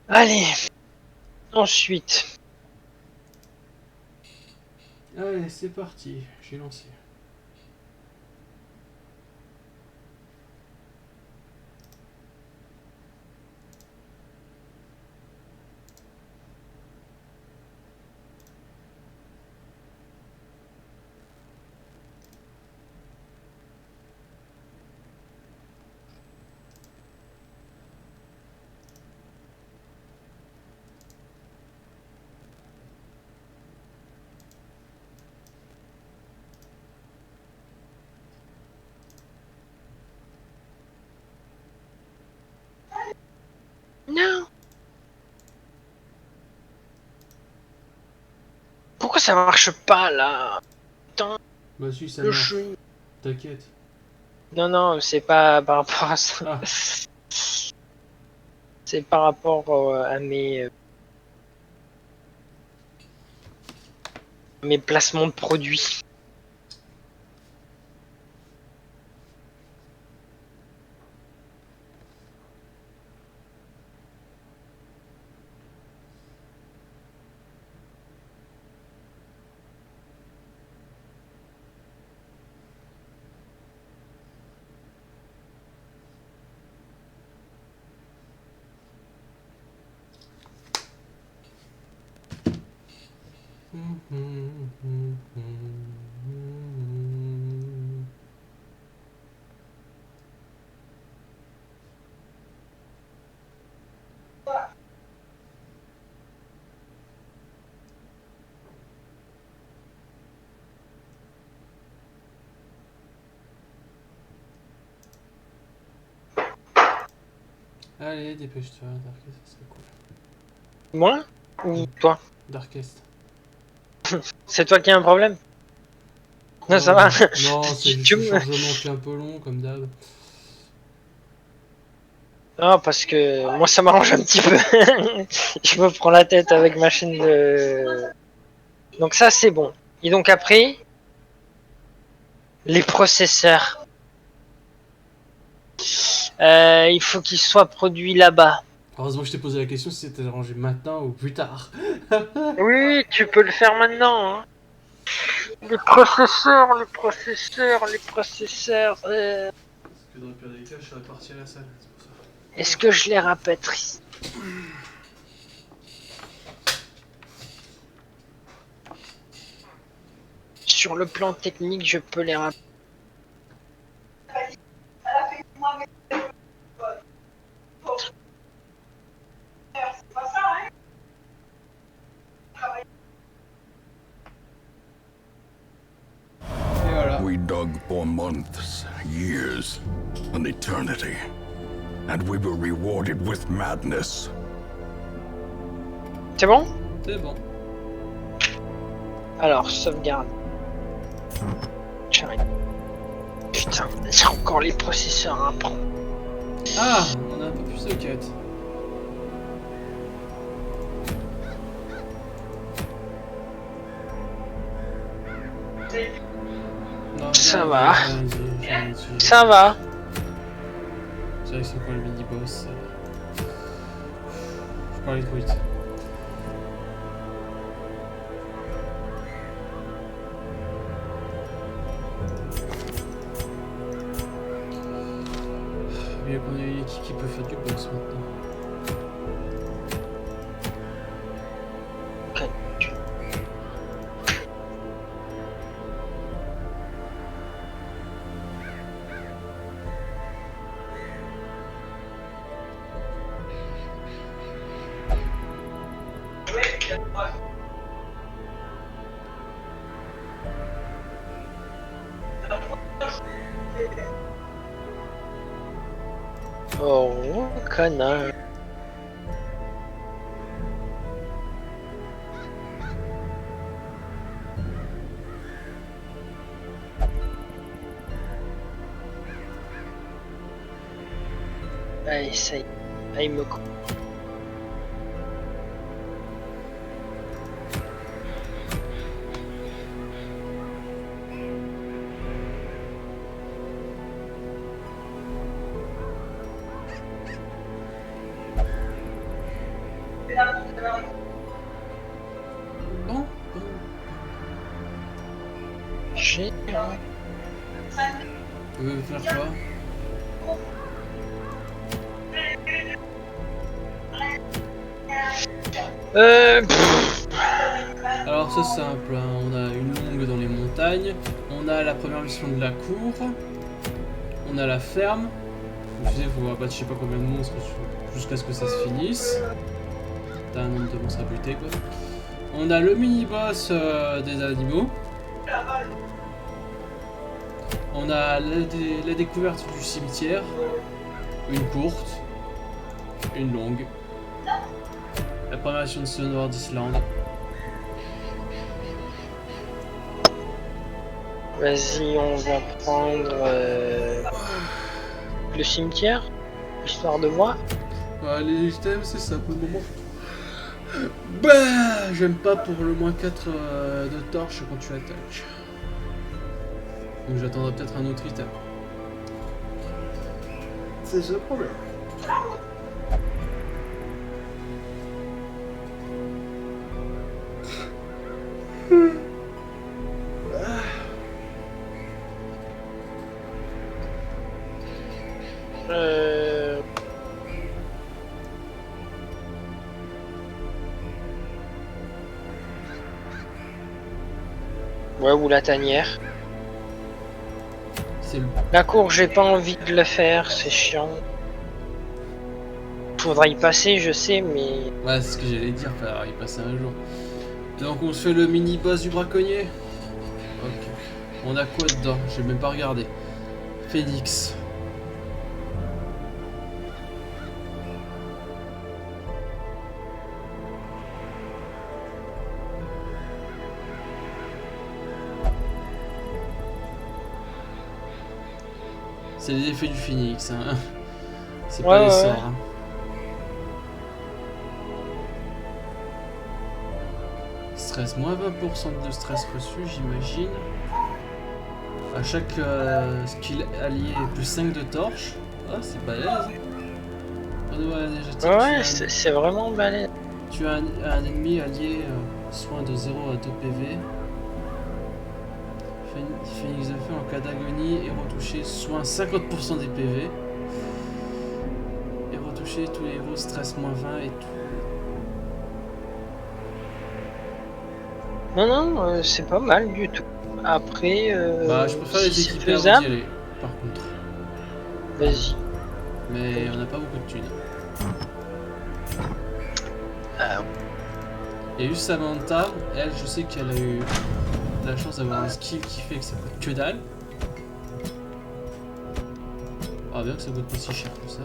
Allez, ensuite. Allez, c'est parti, j'ai lancé. Non. Pourquoi ça marche pas là? Putain, Bah si, ça le marche. jeu. T'inquiète. Non, c'est pas par rapport à ça. Ah, C'est par rapport à mes placements de produits. allez, dépêche-toi, Darkest, ça serait cool. Moi ou toi? Darkest. C'est toi qui as un problème? Non, ça Non, va. non, c'est juste Tu le me- chargement qui est un peu long, comme d'hab. Non, parce que moi ça m'arrange un petit peu. Je me prends la tête avec ma chaîne de. Donc ça c'est bon. Et donc après, les processeurs. Il faut qu'ils soient produits là-bas. Heureusement que je t'ai posé la question si c'était arrangé maintenant ou plus tard. Oui, tu peux le faire maintenant. Hein. Les processeurs. Parce que dans le pire des cas, je serais parti à la salle, c'est pour ça. Est-ce que je les rapatrie? Sur le plan technique, je peux les rapatrier. Et voilà. We dug for months, years, an eternity. And we were rewarded with madness. C'est bon? C'est bon. Alors, sauvegarde. J'arrive. Putain, j'ai encore les processeurs à prendre. Ah, on a un peu plus de quête. Non, Ça j'ai va. rien dit, j'ai rien dit. Ça va. C'est vrai que c'est encore le mini-boss. Je parlais trop vite. Bien qu'on ait une équipe qui peut faire du boss maintenant. Oh, connard. Allez, ça y est. Ah, il me coupe. Bon. J'ai... Tu veux faire quoi? Alors c'est simple, hein. On a une longue dans les montagnes, on a la première mission de la cour, on a la ferme. Comme je disais, il faut abattre je sais pas combien de monstres jusqu'à ce que ça se finisse. T'as un nombre de monstres à buter quoi. On a le mini-boss des animaux. On a la découverte du cimetière. Une courte. Une longue. La première mission de Sword Island. Vas-y, on va prendre le cimetière, histoire de voir. Ouais, les items, c'est ça pour le moment. Bah, j'aime pas pour le moins 4 de torche quand tu attaques. Donc j'attendrai peut-être un autre item. C'est ce problème. Ouais, ou la tanière. C'est le... La cour, j'ai pas envie de le faire, c'est chiant. Faudra y passer, je sais, mais... Ouais, c'est ce que j'allais dire, faudra y passer un jour. Donc on se fait le mini-boss du braconnier. Ok. On a quoi dedans? J'ai même pas regardé. Phoenix. C'est les effets du Phoenix, hein. C'est pas les sorts. Hein. Stress, moins 20% de stress reçu, j'imagine. À chaque skill allié, plus 5 de torche. Ah, c'est balèze. Ouais, c'est vraiment balèze. Tu as un ennemi allié, soin de 0 à 2 PV. Phoenix de feu en cas d'agonie et retoucher soin 50% des PV. Et retoucher tous les héros stress moins 20 et tout. Non, c'est pas mal du tout. Après, bah, je préfère les si c'est équiper avant d'y faisable, aller, par contre. vas-y. Mais on n'a pas beaucoup de thunes. Il y a eu Samantha, elle, je sais qu'elle a eu la chance d'avoir un skill qui fait que ça coûte que dalle. Ah, bien que ça coûte pas si cher que ça.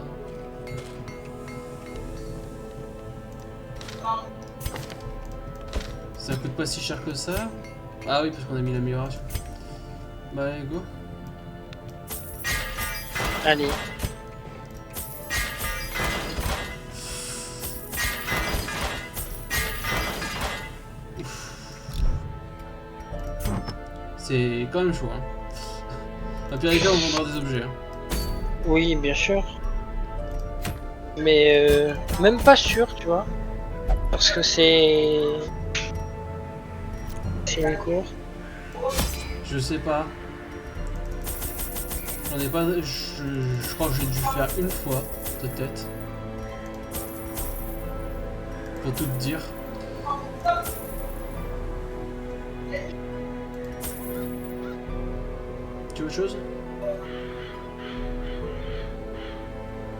Ça coûte pas si cher que ça. Ah oui, parce qu'on a mis l'amélioration. Bah, allez, go. Allez. C'est quand même chaud, hein. Dans pire des cas, on vendra des objets. Hein. Oui, bien sûr. Mais même pas sûr, tu vois. Parce que c'est... C'est une cour. Je sais pas. J'en ai pas. Je crois que j'ai dû faire une fois, peut-être. Pour tout te dire. Tu veux autre chose?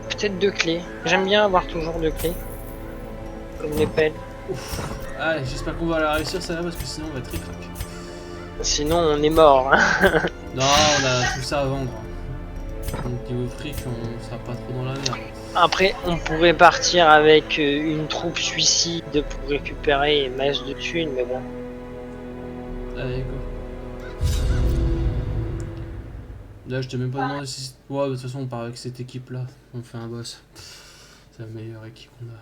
Peut-être 2 clés. J'aime bien avoir toujours 2 clés. Comme les pelles. Ouf. Ah, j'espère qu'on va la réussir celle-là parce que sinon on va être ric-rac. Sinon, on est mort. Hein. Non, on a tout ça à vendre. Donc niveau fric, on sera pas trop dans la merde. Après, on pourrait partir avec une troupe suicide pour récupérer masse de thunes, mais bon. Allez, go. Là, je t'ai même pas demandé si... Ouais, de toute façon, on part avec cette équipe-là. On fait un boss. C'est la meilleure équipe qu'on a.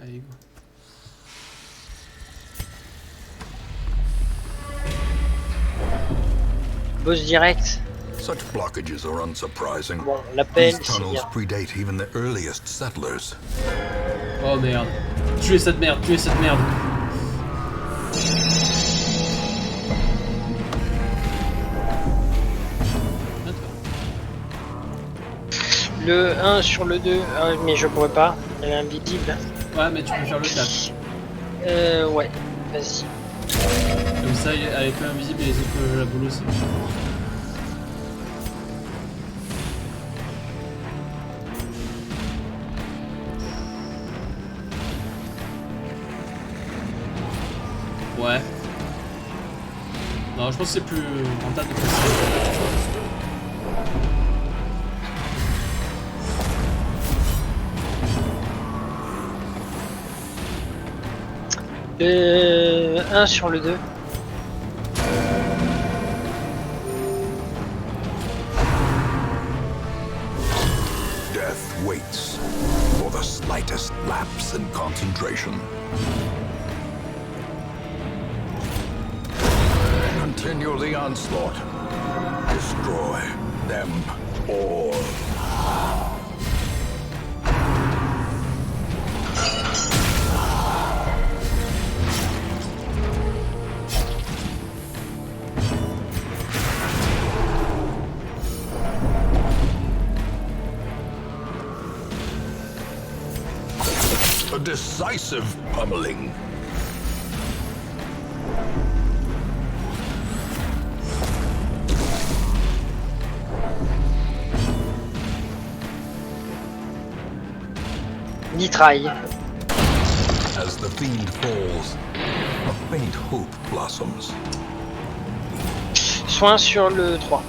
Allez, go. Boss direct. Such blockages are unsurprising. Bon, l'appel, These c'est tunnels bien. predate even the earliest settlers. Oh merde. Tuez cette merde, tuez cette merde. Le 1 sur le 2. Ah, mais je pourrais pas. Elle est invisible. Ouais, mais tu peux faire le tap. Ouais. Vas-y. Comme ça, elle est pas invisible et les autres peuvent la boule aussi. Ouais. Non, je pense que c'est plus rentable de faire ça. Le 1 sur le 2. Death waits for the slightest lapse in concentration. Continue the onslaught. Destroy them all. A decisive pummeling. Nitraille. As the fiend falls, a faint hope blossoms. Soin sur le 3.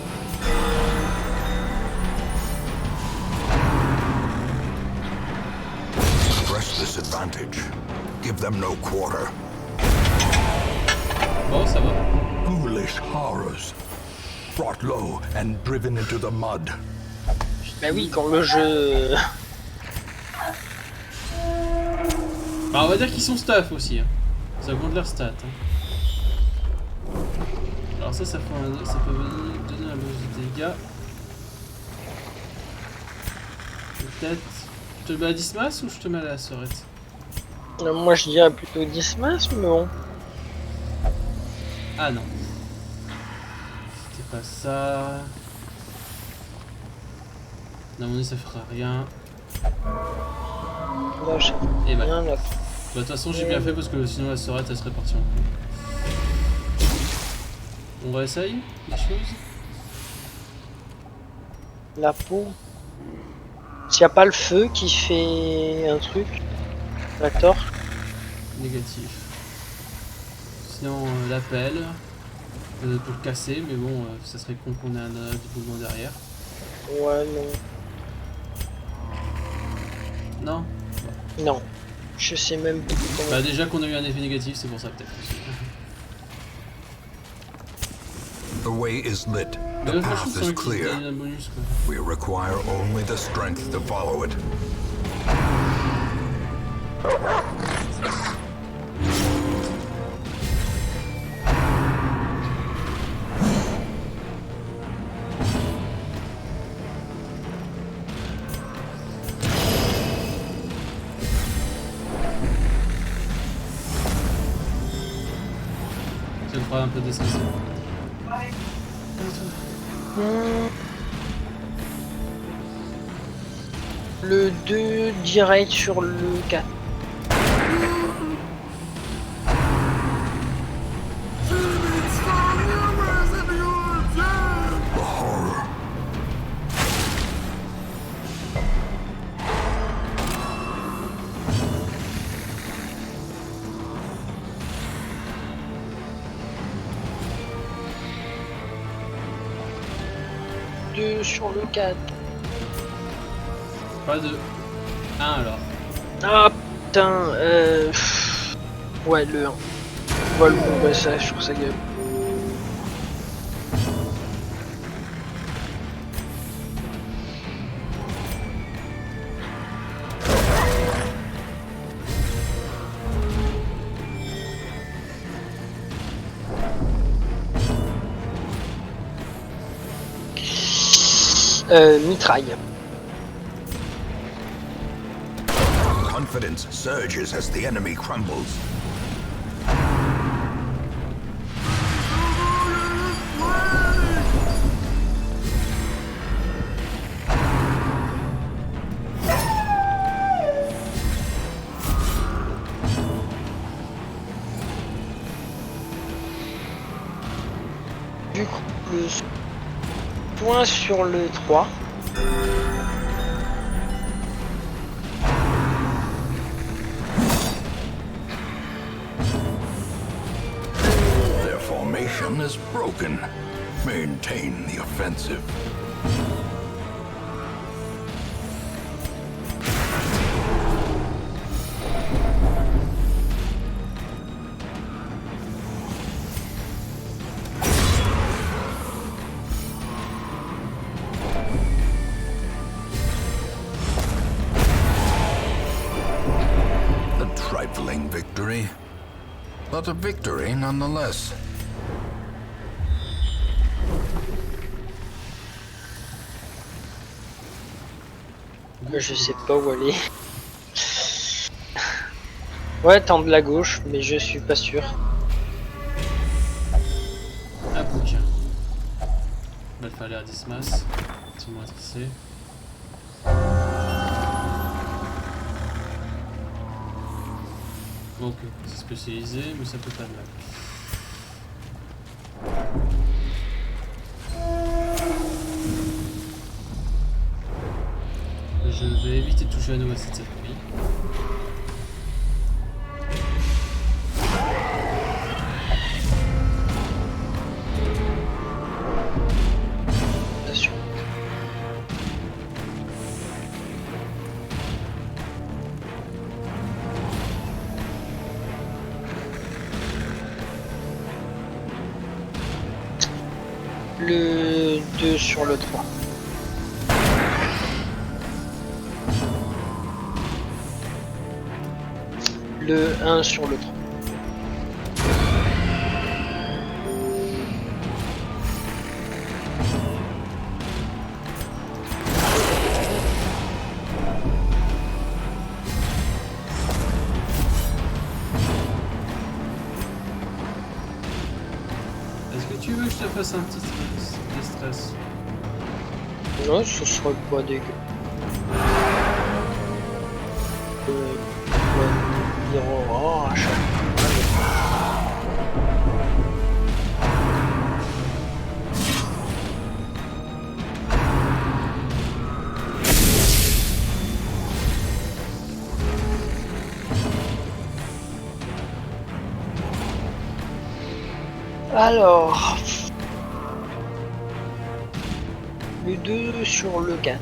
Press this advantage. Give them no quarter. Bon, ça va. Foolish horrors. Brought low and driven into the mud. Bah oui, quand le jeu... Bah, on va dire qu'ils sont stuff aussi. Hein. Ça augmente leur stats. Hein. Alors ça peut donner un bonus de dégâts. Peut-être... Je te mets à 10 masses ou je te mets à la sœurette? Moi je dirais plutôt 10 masses, mais bon. Ah non. C'était pas ça. Non, mon ça fera rien. Là, j'ai Et bah. rien à... Bah, de toute façon, j'ai bien fait parce que sinon la sœurette elle serait partie en couille. On réessaye les choses? La peau. S'il n'y a pas le feu qui fait un truc. La torche. Négatif. Sinon, l'appel. Pour le casser, mais bon, ça serait con qu'on ait un déboulement derrière. Ouais, non. Non? Non. Je sais même pas comment... Bah, déjà qu'on a eu un effet négatif, c'est pour ça peut-être aussi. The way is lit. Mais The là, path franchement, is c'est vrai qu'il clear. donne un bonus quoi. We require only the strength to follow it. Ça me fera un peu déstresser. Le 2 direct sur le 4. The horror. Deux sur le 4. Pas de 1 alors. Ah putain, ouais, le 1. Ouais, le bon passage sur sa gueule. Mitraille. Confidence surges as the enemy crumbles. Du coup, le point sur le 3. Their formation is broken. Maintain the offensive. A trifling victory, but a victory nonetheless. Je sais pas où aller. Ouais, tente de la gauche, mais je suis pas sûr. Ah bouquin. Il fallait à Dismas. C'est moi tricé. Ok, c'est spécialisé, mais ça peut pas de mal. Je vais éviter de toucher à nouveau cette nuit. Attention. Le 2 sur le 3. Le 1 sur le 3. Est-ce que tu veux que je te fasse un petit stress? Non, ce serait pas dégueu. Oh, à chaque Alors, le 2 sur le 4.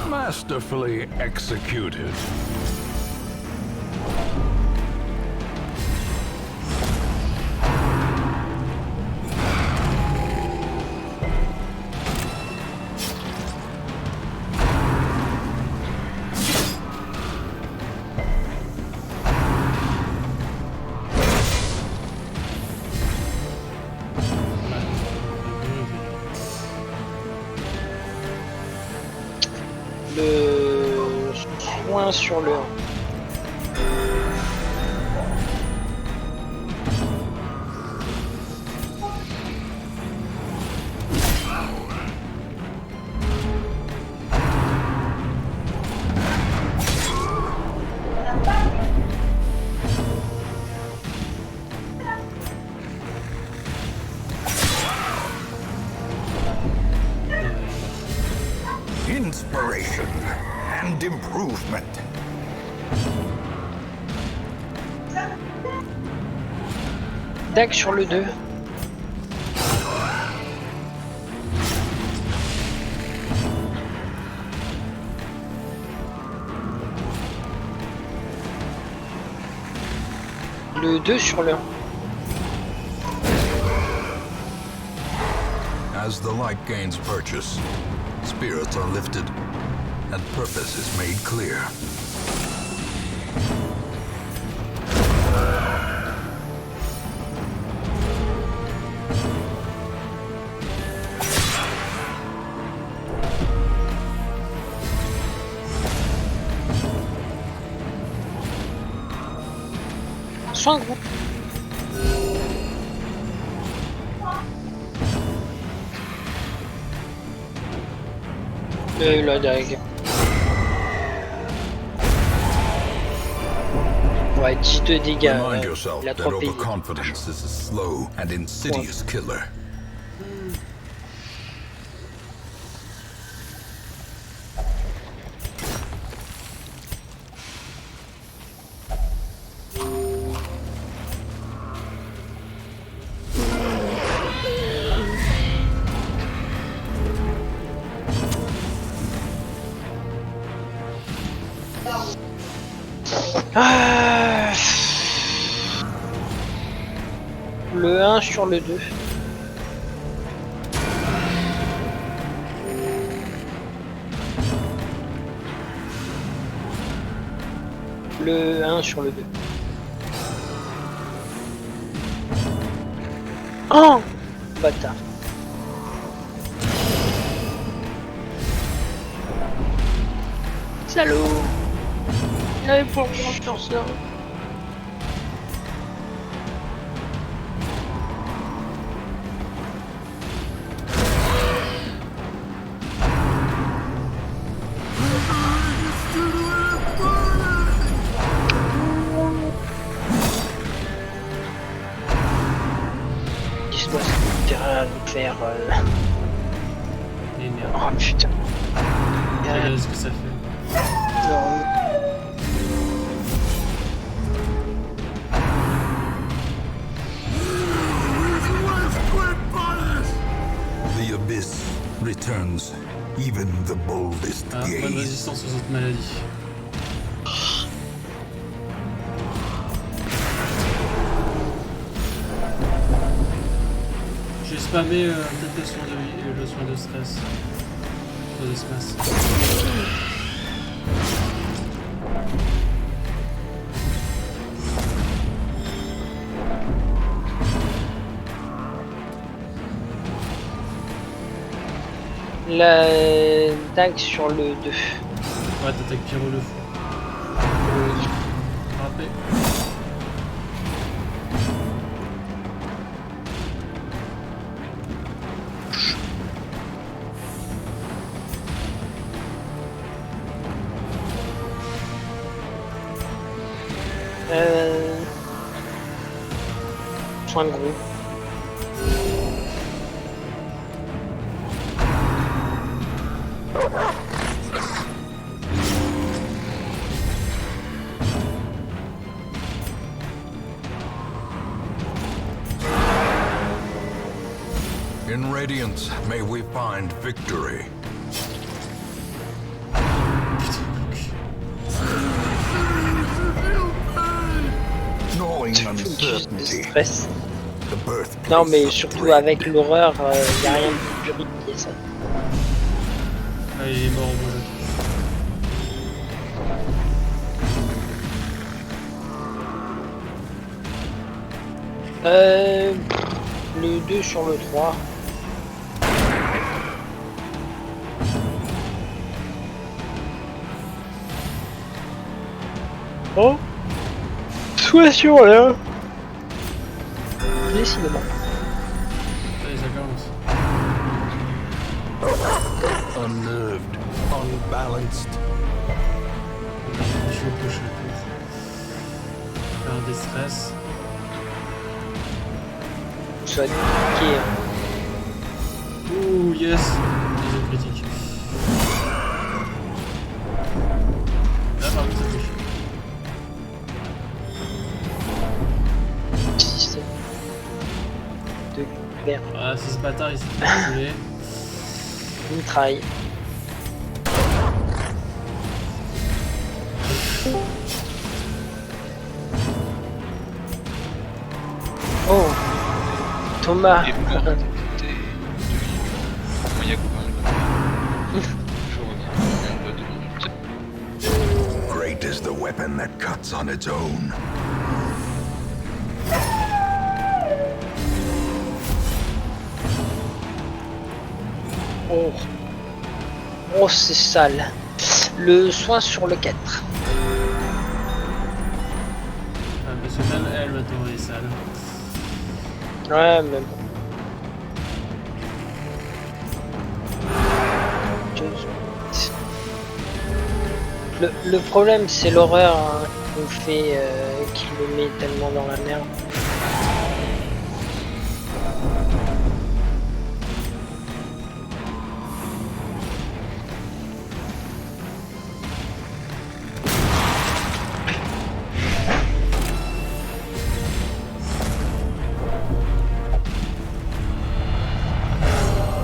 Masterfully executed. Le soin sur le 1. Inspiration and improvement. Dague sur le 2. Le 2 sur le 1. As the light gains purchase, spirits are lifted, and purpose is made clear. Soin de groupe. La dague. Ouais, 10 de dégâts. Remind yourself Il a that 3 pays. overconfidence is a slow and insidious killer. Ah. Le 1 sur le 2. Le 1 sur le 2. Oh, bâtard. Salaud. Il avait pour moi sur ça. Dis-moi ce terrain nucléaire. Et merde. Oh putain. Regardez ce que ça fait. Non. The abyss returns even the boldest Ah, bonne gaze. résistance aux autres maladies. J'ai spammé peut-être le soin de stress. De l'espace. La dague sur le 2. Ouais, t'attaques Pyro le fou. Rappelez. Soin de groupe. In Radiance, may we find victory. Knowing uncertainty, Stress. the birthplace Non mais of surtout dread. avec l'horreur, y a rien de plus purifié ça. Ah, il est mort au bout. Le 2 sur le 3. Oh, soit sur là. Décidément. Allez, ça commence. Unnerved, unbalanced. Je vais coucher pour faire des stress. Soit niqué. Ouh, yes! Les autres critiques. Là, par contre, ça touche. 6 de vert. Ah, c'est ce bâtard, il s'est fait tuer. Mitraille. Oh, Thomas. Et pour côté ammoniaque quand même. Je reviens. 2 minutes. Great is the weapon that cuts on its own. Oh, oh c'est sale. Le soin sur le 4. Ah, parce que même elle maintenant elle est sale. Ouais, mais bon. Le problème, c'est l'horreur hein, qui nous fait, qui le met tellement dans la merde.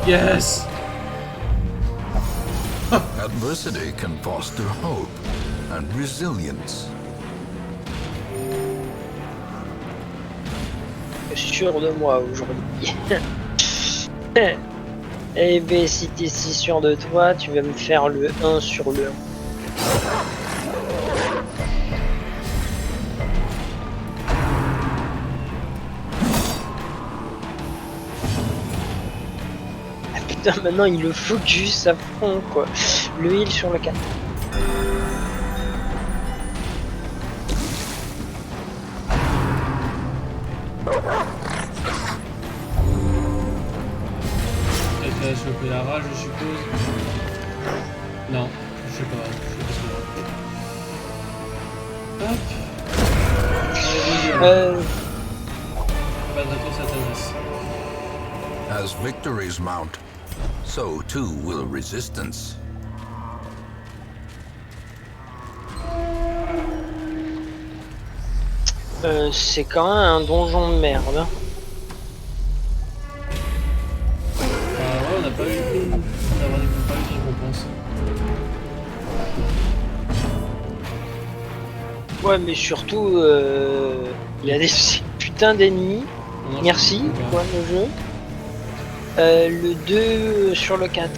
Yes! Adversity can foster hope and resilience. Je suis sûr de moi aujourd'hui. Eh ben, si t'es si sûr de toi, tu vas me faire le 1 sur le 1. Ah putain, maintenant il le focus à fond quoi. Le heal sur le 4. Elle va choper la rage, je suppose. Non, je sais pas ce que Hop. Allez, pas de réponse à ta place. As victories mount, so too will resistance. C'est quand même un donjon de merde. Hein. Ouais, on n'a pas eu de récompense. Ouais, mais surtout, il y a des putains d'ennemis. Merci, quoi, le jeu. Le 2 sur le 4.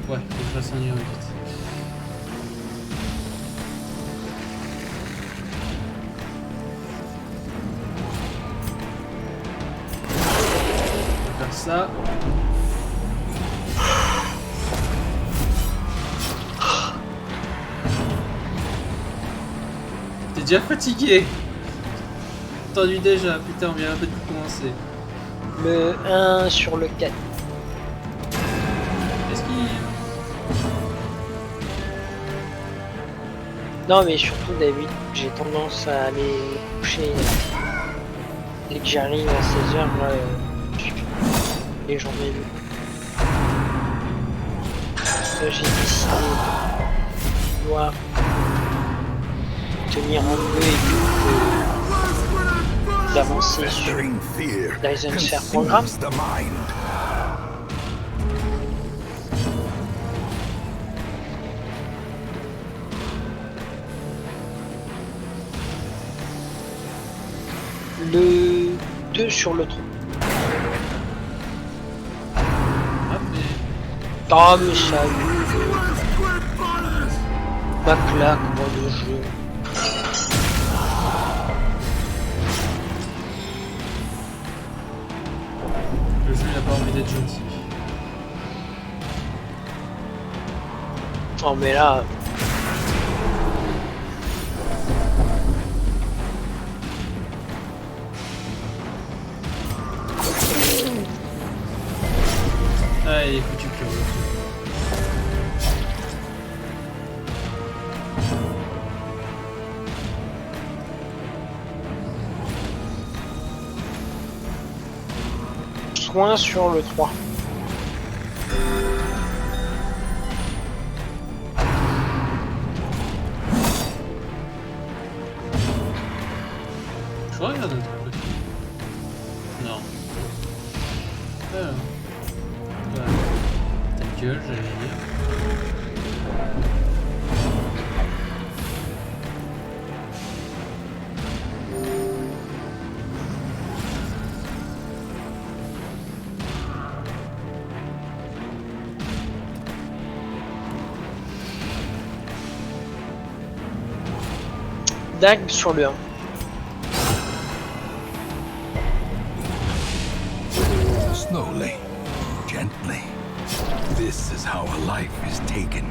Ouais, faut que je fasse un lien vite. On va faire ça. T'es déjà fatigué. Entendu déjà, putain, on vient un peu de commencer. Le 1 sur le 4. Non mais surtout David, j'ai tendance à aller me coucher dès que j'arrive à 16h, là, les journées vues. J'ai décidé de vouloir tenir un peu et puis d'avancer sur l'Eisensphere programme. Le 2 sur le 3. Ah mais ça ma claque moi de jeu. Le jeu il a pas envie d'être gentil. Oh mais là. Ah, il est foutu plus haut. Soin sur le 3. Je regarde un truc. Non. Alors. Ta gueule, j'allais dire. Dague sur le 1. Slowly, gently. This is how a life is taken.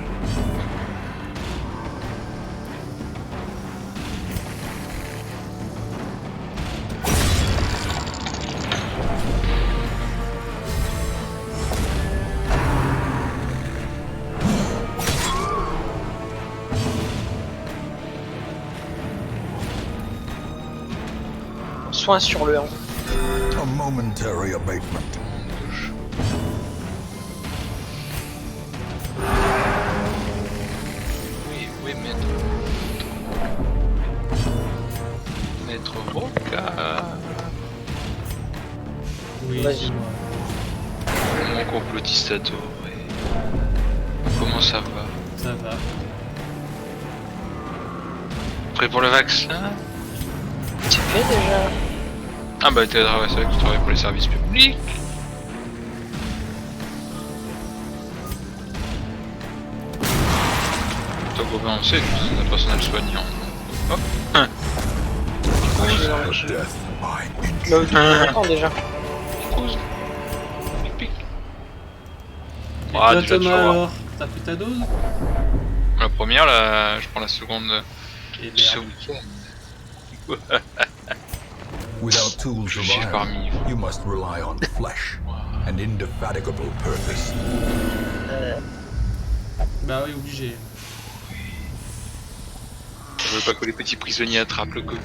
Soin sur le 1. A momentary abatement. Oui, oui, maître. Maître Roca. Oui, Vas-y. c'est moi. Mon complotiste adoré. Comment ça va? Ça va. Prêt pour le vaccin? C'est fait déjà. Ah bah t'es vrai, c'est vrai que tu travailles pour les services publics. Toi Bobin on sait, c'est un personnel soignant. Hop. Oui, A je- death by inch. Là, depuis longtemps déjà. Cause. Pic pic. Et Ah, toi, tu vas Thomas, toujours voir. alors, t'as pris ta dose? La première, là, je prends la seconde Et ce merde. week-end. Without tools Je of suis iron, parmi vous. you must rely on flesh and indefatigable purpose. Bah oui, obligé. Je veux pas que les petits prisonniers attrapent le Covid.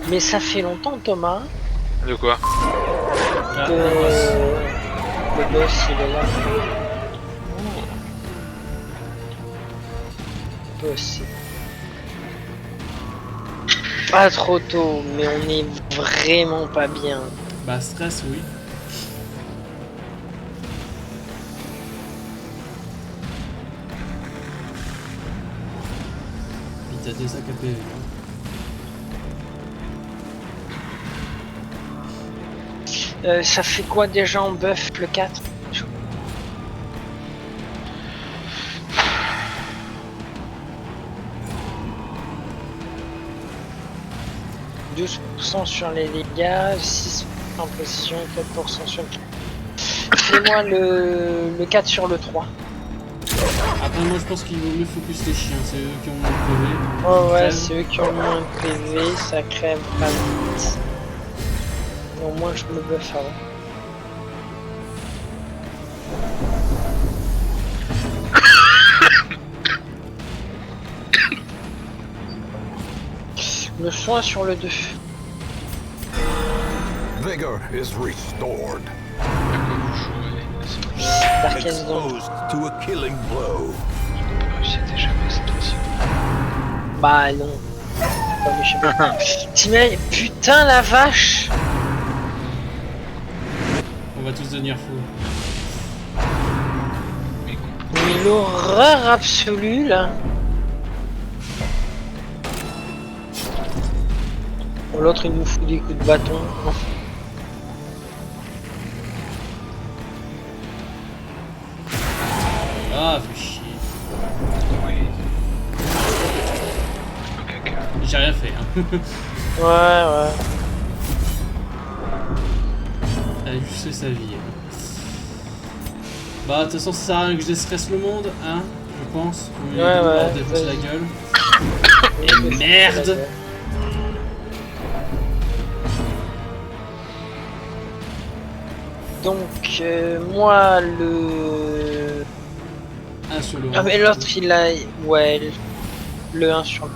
Mais ça fait longtemps, Thomas, De quoi? Ah, que le boss il est là. Boss. Pas trop tôt, mais on est vraiment pas bien. bah stress, oui. Il t'a des sacs à PV. Ça fait quoi déjà en buff le 4? 12% sur les dégâts, 6% en position, 4% sur le... Fais-moi le 4 sur le 3. Après, moi je pense qu'il vaut mieux focus les chiens, c'est eux qui ont moins de PV. Oh ouais, Crève. c'est eux qui ont le moins de PV, ça crève pas vite. Mais au moins je me buff avant. Le soin sur le 2. Vigor is restored, À quoi vous jouez? Darkest Zone. exposed to a killing blow. C'était jamais cette fois-ci. Bah non. Bah, mais je sais pas. T'imagines, putain la vache! On va tous devenir fous. Mais con. Mais l'horreur absolue là. Bon, l'autre il nous fout des coups de bâton. Ah, fais chier. Oui. Le caca. J'ai rien fait, hein. Ouais. Elle a juste fait sa vie. Bah, de toute façon, ça sert à rien que je déstresse le monde, hein, je pense. Vous Ouais, leur ouais, défoncer la vas-y. gueule. Et merde. Donc moi le... Un solo. Ah mais l'autre il a... Ouais, le 1 sur le...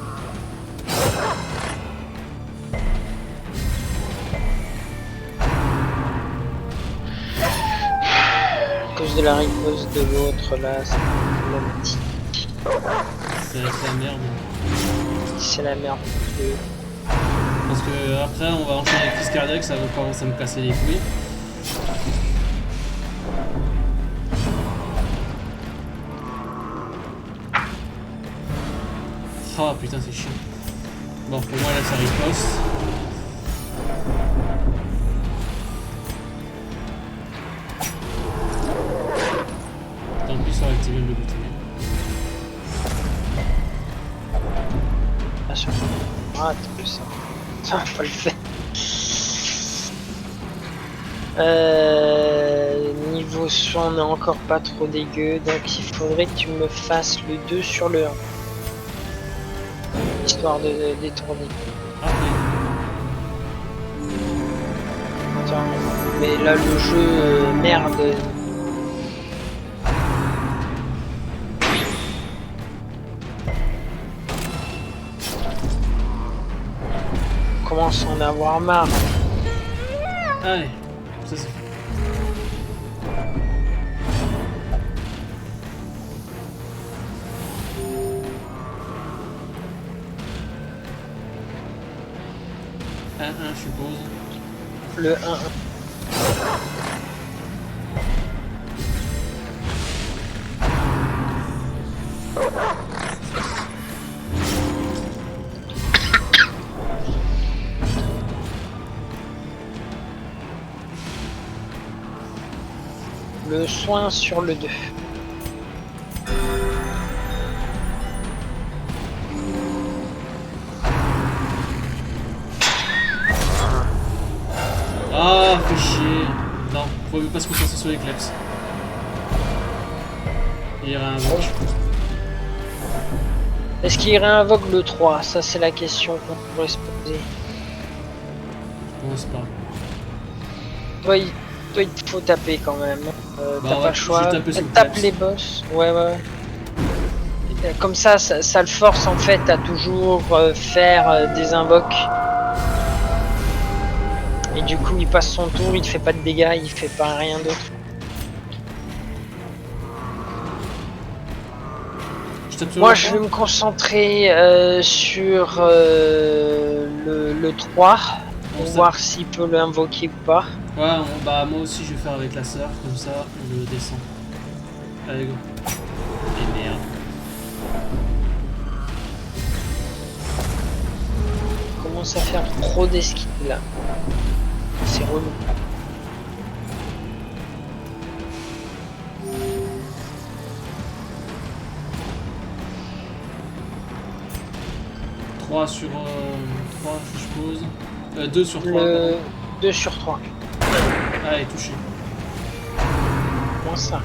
À cause de la riposte de l'autre là, c'est problématique. C'est la merde. C'est la merde. Parce que après, on va enchaîner avec crise cardiaque, ça va commencer à me casser les couilles. Oh putain, c'est chiant. Bon, pour moi, là, ça riposte. concentration. Ah, t'as ça. Ça va pas le faire. Niveau soin, on est encore pas trop dégueu, donc il faudrait que tu me fasses le 2 sur le 1. Histoire de détourner. Attends, mais là le jeu, merde. On commence à en avoir marre. Allez, ça c'est fait. Je suppose. Le 1-1. Le soin sur le 2. Ah, fais chier. Non, faut pas se concentrer sur les kleps. Il réinvoque. Est-ce qu'il réinvoque le 3? Ça, c'est la question qu'on pourrait se poser. Je pense pas. Toi, il te faut taper quand même. Bah T'as ouais, pas le choix. je vais taper sur le Tape kleps. les boss. Ouais. Comme ça le force en fait à toujours faire des invoques. Et du coup, il passe son tour, il fait pas de dégâts, il fait pas rien d'autre. Moi, je vais me concentrer sur le 3 pour voir s'il peut l'invoquer ou pas. Ouais, bah moi aussi je vais faire avec la sœur, comme ça je descends. Allez go. Et merde. Il commence à faire trop d'esquives là. C'est relou. Sur 3 je suppose. 2 sur 3. 2 sur 3. Allez, touché. Comment ça?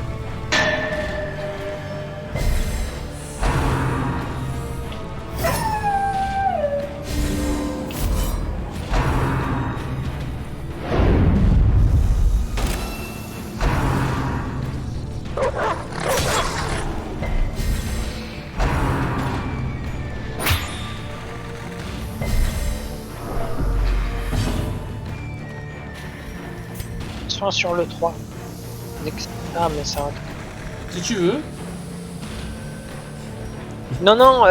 Sur le 3. Ah mais ça va. Si tu veux. Non,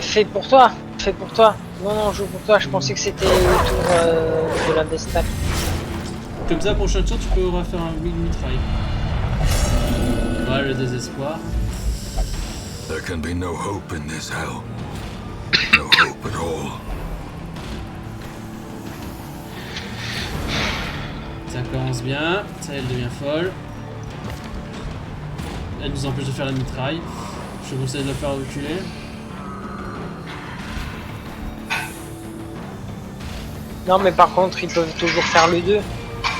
fais pour toi. Fais pour toi. Non, joue pour toi. Je pensais que c'était le tour de la Destac. Comme ça, prochain tour, tu peux refaire un mitraille. Ouais, le désespoir. There can be no hope in this hell. No hope at all. Ça commence bien, ça elle devient folle. Elle nous empêche de faire la mitraille. Je conseille de la faire reculer. Non mais par contre ils peuvent toujours faire le 2.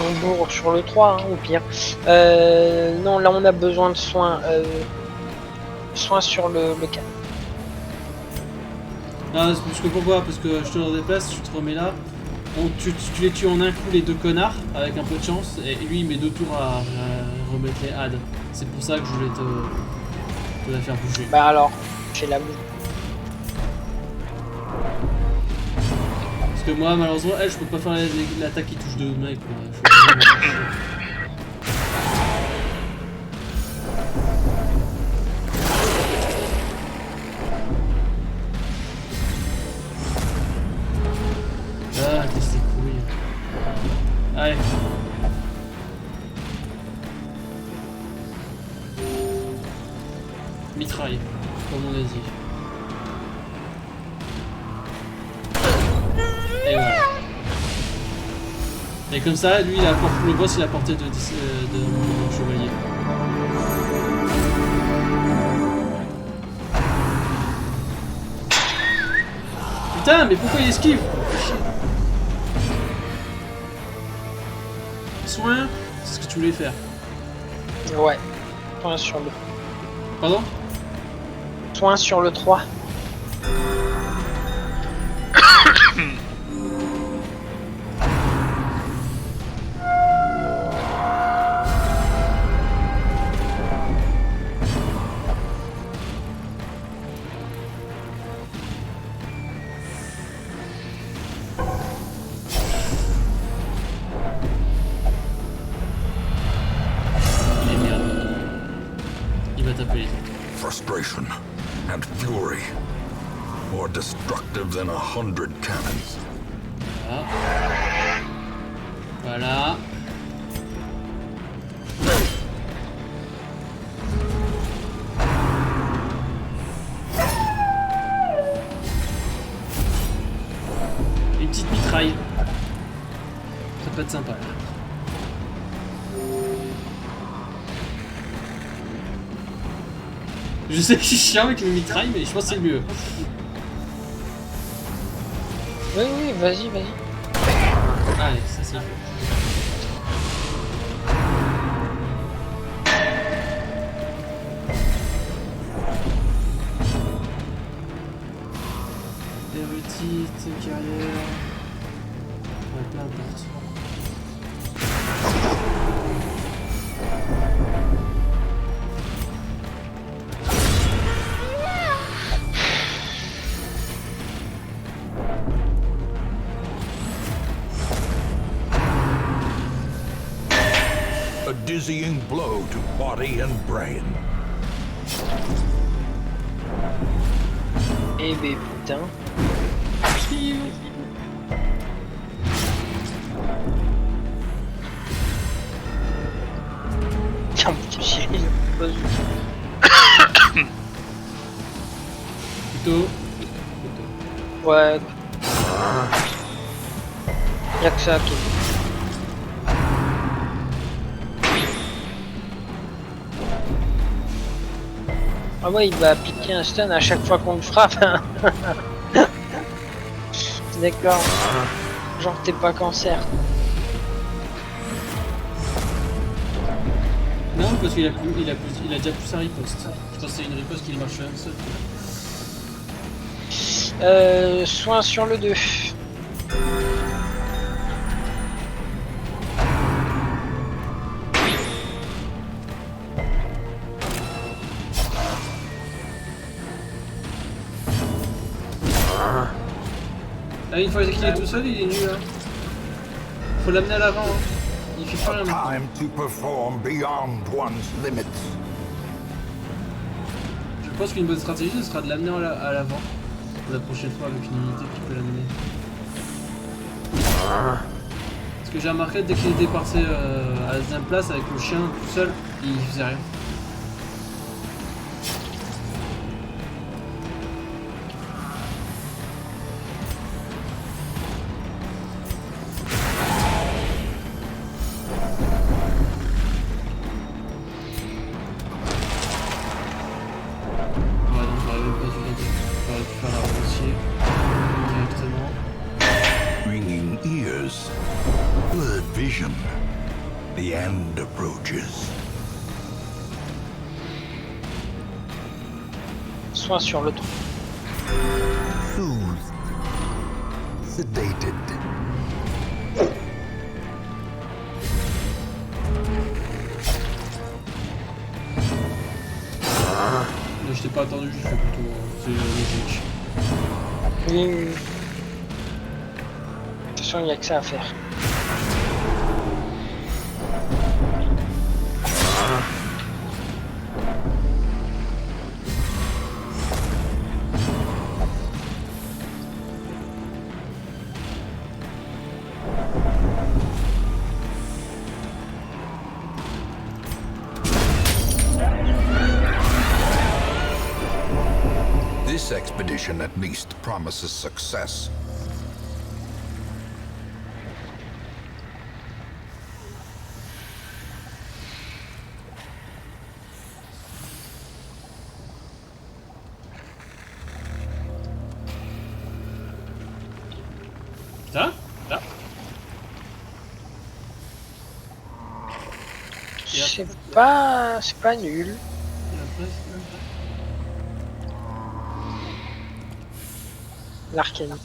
On bourre sur le 3 hein, au pire. Non là on a besoin de soins. Soins sur le 4. Ah, parce que pourquoi? Parce que je te redéplace, tu te remets là. Tu les tues en un coup les deux connards avec un peu de chance et lui il met 2 tours à remettre les adds. C'est pour ça que je voulais te la faire bouger. Bah alors, fais la boue. Parce que moi malheureusement je peux pas faire l'attaque qui touche 2 mecs quoi. Ah, qu'est-ce que c'est couilles. Allez. Mitraille, comme on a dit. Et voilà. Et comme ça, lui, le boss, il a porté de mon chevalier. Putain, mais pourquoi il esquive? Soin, c'est ce que tu voulais faire. Ouais. Soin sur le... Pardon? Soin sur le 3. Il est merde. Il va taper les autres. Frustration and fury, more destructive than 100 cannons. Voilà. Voilà. Une petite mitraille. Ça peut être sympa. Je sais que je suis chiant avec les mitrailles, mais je pense que c'est le mieux. Oui, oui, vas-y, vas-y. Allez, ça c'est fait. Érudite, carrière. Ouais, plein de portes. A dizzying blow to body and brain. Eh ben putain. Tiens, mon petit chien, vas-y. Plutôt. Ouais. Y'a que ça qui... Ah ouais, il va appliquer un stun à chaque fois qu'on le frappe. D'accord. Genre t'es pas cancer. Non, parce qu'il a déjà plus sa riposte. Je pense que c'est une riposte qui marche un seul. Soin sur le 2. Là, une fois qu'il est tout seul, il est nul. Hein. Faut l'amener à l'avant. Hein. Il fait pas rien. Time to perform beyond one's limits. Je pense qu'une bonne stratégie, ce sera de l'amener à l'avant. La prochaine fois avec une unité qui peut l'amener. Parce que j'ai remarqué dès qu'il était passé à la deuxième place avec le chien tout seul, il faisait rien. Ouais, donc j'aurais même pas dû l'aider. J'aurais pu faire la routier directement. Ringing ears. Blurred vision. The end approaches. Soin sur le 3. Soothed. Sedated. Mais je t'ai pas attendu, j'ai fait plutôt. C'est logique. Oui, oui, oui. De toute façon, il n'y a que ça à faire. This expedition at least promises success. Ça C'est pas nul. Et après, L'arcane.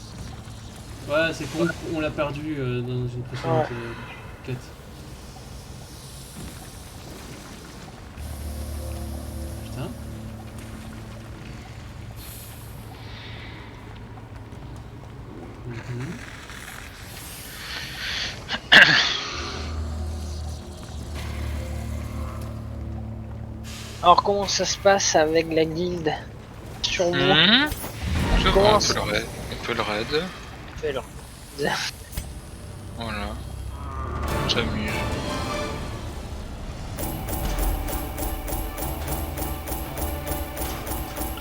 ouais, c'est con, on l'a perdu dans une précédente quête. Putain. Mhm. Alors comment ça se passe avec la guilde sur moi? Ça va, Comment on peut le raid. Alors, Voilà. On s'amuse.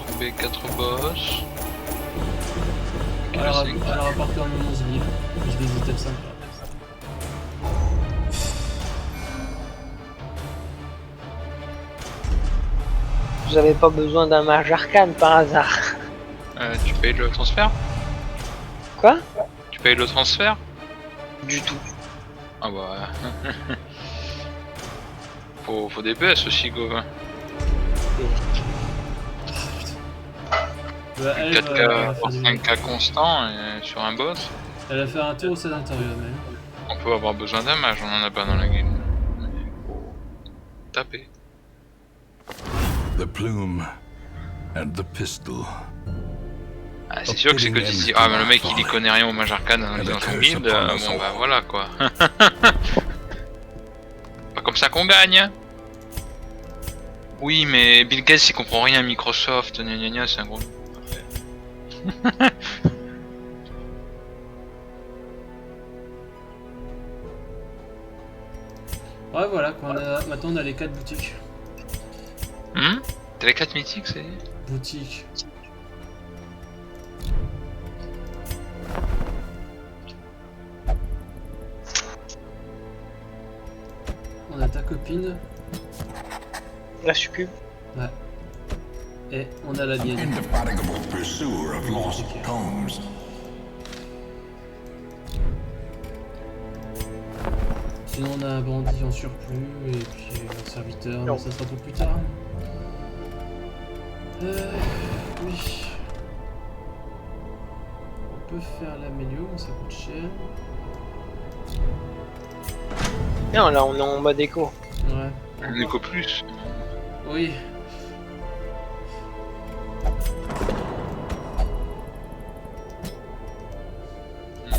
Tomber 4 boss. Elle a rapporté un 11 000. J'ai des items sympas. vous avez pas besoin d'un mage arcane par hasard? Tu payes le transfert? Quoi? Tu payes le transfert? Du tout. Ah bah... faut des PS aussi, Gauvin. Bah, elle, 4K, 5K constant et sur un boss. elle a fait un tour au sédentarium. On peut avoir besoin d'un mage, on en a pas dans la guilde. Taper. The plume and the pistol. Ah, c'est sûr que c'est que tu dis, ah mais le mec il y connaît rien au mage arcane dans son guild, bon bah voilà quoi. Pas comme ça qu'on gagne hein. Oui mais Bill Gates il comprend rien à Microsoft, gna gna gna, c'est un gros... Ouais, voilà, quoi, maintenant on a les 4 boutiques. T'as les 4 mythiques, c'est... Boutiques. On a ta copine. La succube. Ouais. Et on a la mienne. Indefatigable pursuer of lost tomes. Sinon on a un bandit en surplus et puis un serviteur, Non. mais ça sera pour plus tard. Oui. On peut faire l'amélio, mais ça coûte cher. Non, là on est en mode écho. Ouais. Un éco plus. Oui. Ouais.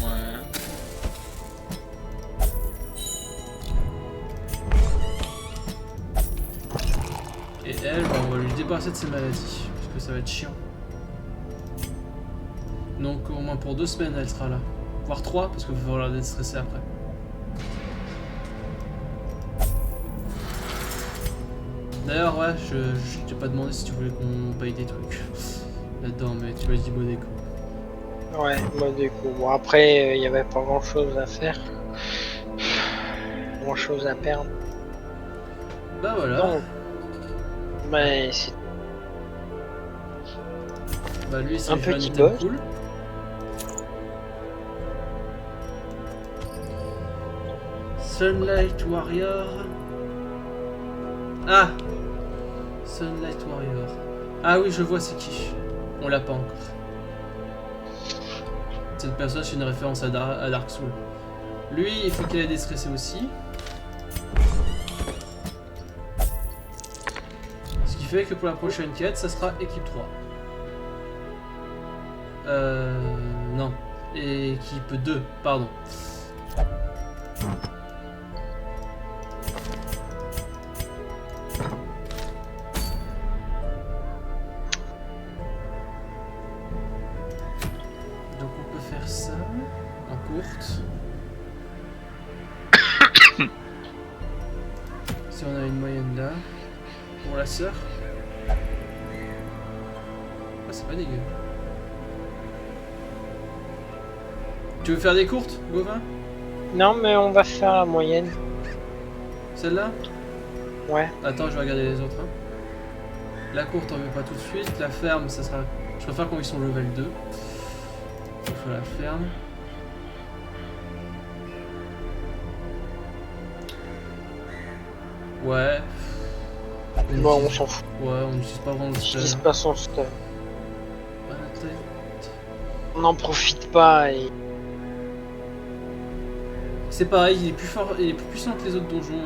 Et elle, bah, on va lui débarrasser de ses maladies, parce que ça va être chiant. Donc au moins pour 2 semaines elle sera là. Voire 3, parce qu'il va falloir la déstresser après. D'ailleurs ouais, je t'ai pas demandé si tu voulais qu'on paye des trucs là-dedans, mais tu m'as dit bon écho. Ouais, mode écho. Bon après, il y avait pas grand chose à faire. Grand chose à perdre. Bah voilà. Non. Mais c'est Bah lui c'est un déjà petit item boss. cool. Sunlight Warrior. Ah, Sunlight Warrior. Ah oui, je vois c'est qui. On l'a pas encore. Cette personne, c'est une référence à Dark Souls. Lui, il faut qu'il ait déstressé aussi. Ce qui fait que pour la prochaine quête, ça sera équipe 3. Non. Équipe 2, pardon. Donc on peut faire ça en courte. Si on a une moyenne là. Pour la sœur. Ah, c'est pas dégueu. Tu veux faire des courtes, Gauvin? Non, mais on va faire la moyenne. Celle-là? Ouais. Attends, je vais regarder les autres. Hein. La courte, on veut pas tout de suite. La ferme, ça sera... Je préfère quand ils sont level 2. Il faut la ferme. Ouais. Bon, on s'en fout. Ouais, on n'utilise pas vraiment le Je dis stun. pas son stun. Peut-être. On n'en profite pas et... C'est pareil, il est plus fort, il est plus puissant que les autres donjons,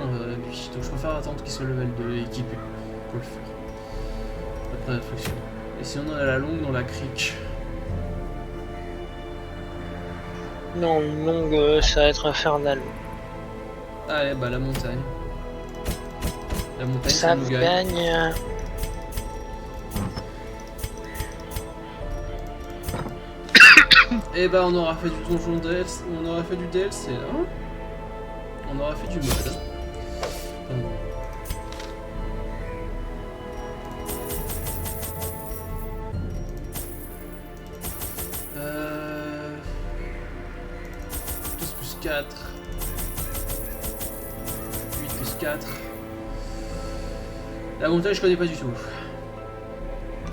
lui. Donc je préfère attendre qu'il soit level 2 et équipé pour le faire. Après réflexion. Et si on a la longue dans la crique. Non, une longue, ça va être infernal. Allez, bah la montagne. La montagne, Ça nous gagne. Et bah on aura fait du donjon DLC, on aura fait du DLC là. On aura fait du mode. Pardon. Euh... 12 plus 4. 8 plus 4. La montagne je connais pas du tout.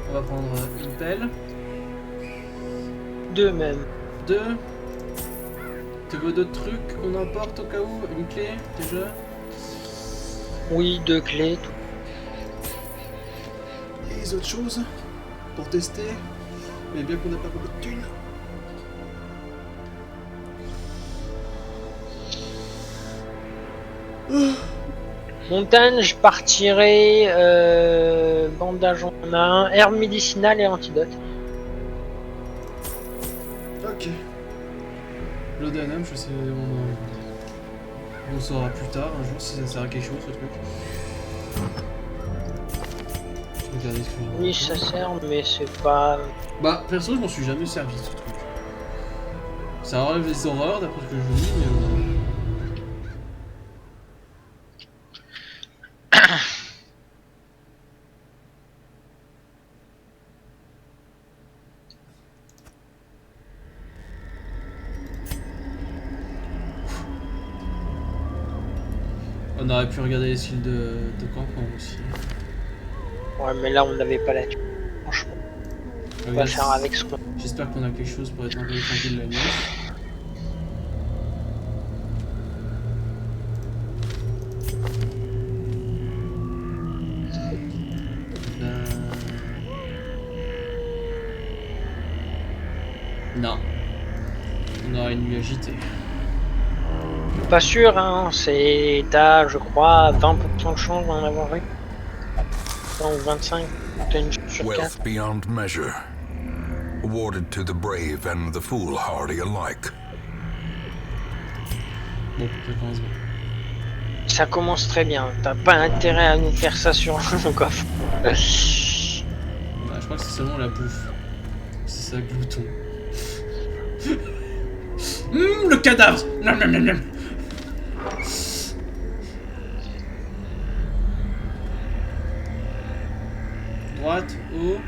On va prendre une pelle. Deux même. 2. Tu veux d'autres trucs qu'on emporte au cas où? Une clé déjà? Oui, deux clés. Tout. Et les autres choses pour tester? Mais bien qu'on n'a pas beaucoup de thunes. Montagne, je partirai bandage en main, herbe médicinale et antidote. Ok. L'Odanum, je sais, on saura plus tard, un jour, si ça sert à quelque chose, ce truc. Je vais regarder ce que j'ai. Oui, ça sert, mais c'est pas... Bah, perso, je m'en suis jamais servi, ce truc. Ça enlève les horreurs, d'après ce que je dis, mais... On aurait pu regarder les skills de campement aussi. Ouais, mais là, on n'avait pas la thune. Franchement, on va faire avec ce qu'on... J'espère qu'on a quelque chose pour être un peu tranquille la nuit. Non. On aura une nuit agitée. Pas sûr, hein, c'est... T'as, je crois, 20% de chance d'en avoir eu. 20 ou 25, t'as une chance sur 4. Wealth beyond measure, awarded to the brave and the foolhardy alike. Bon, ça commence bien. Ça commence très bien, t'as pas intérêt à nous faire ça sur le coffre. Bah, je crois que c'est seulement la bouffe. C'est ça, glouton. Le cadavre! Non, non, non, non. Droite, haut.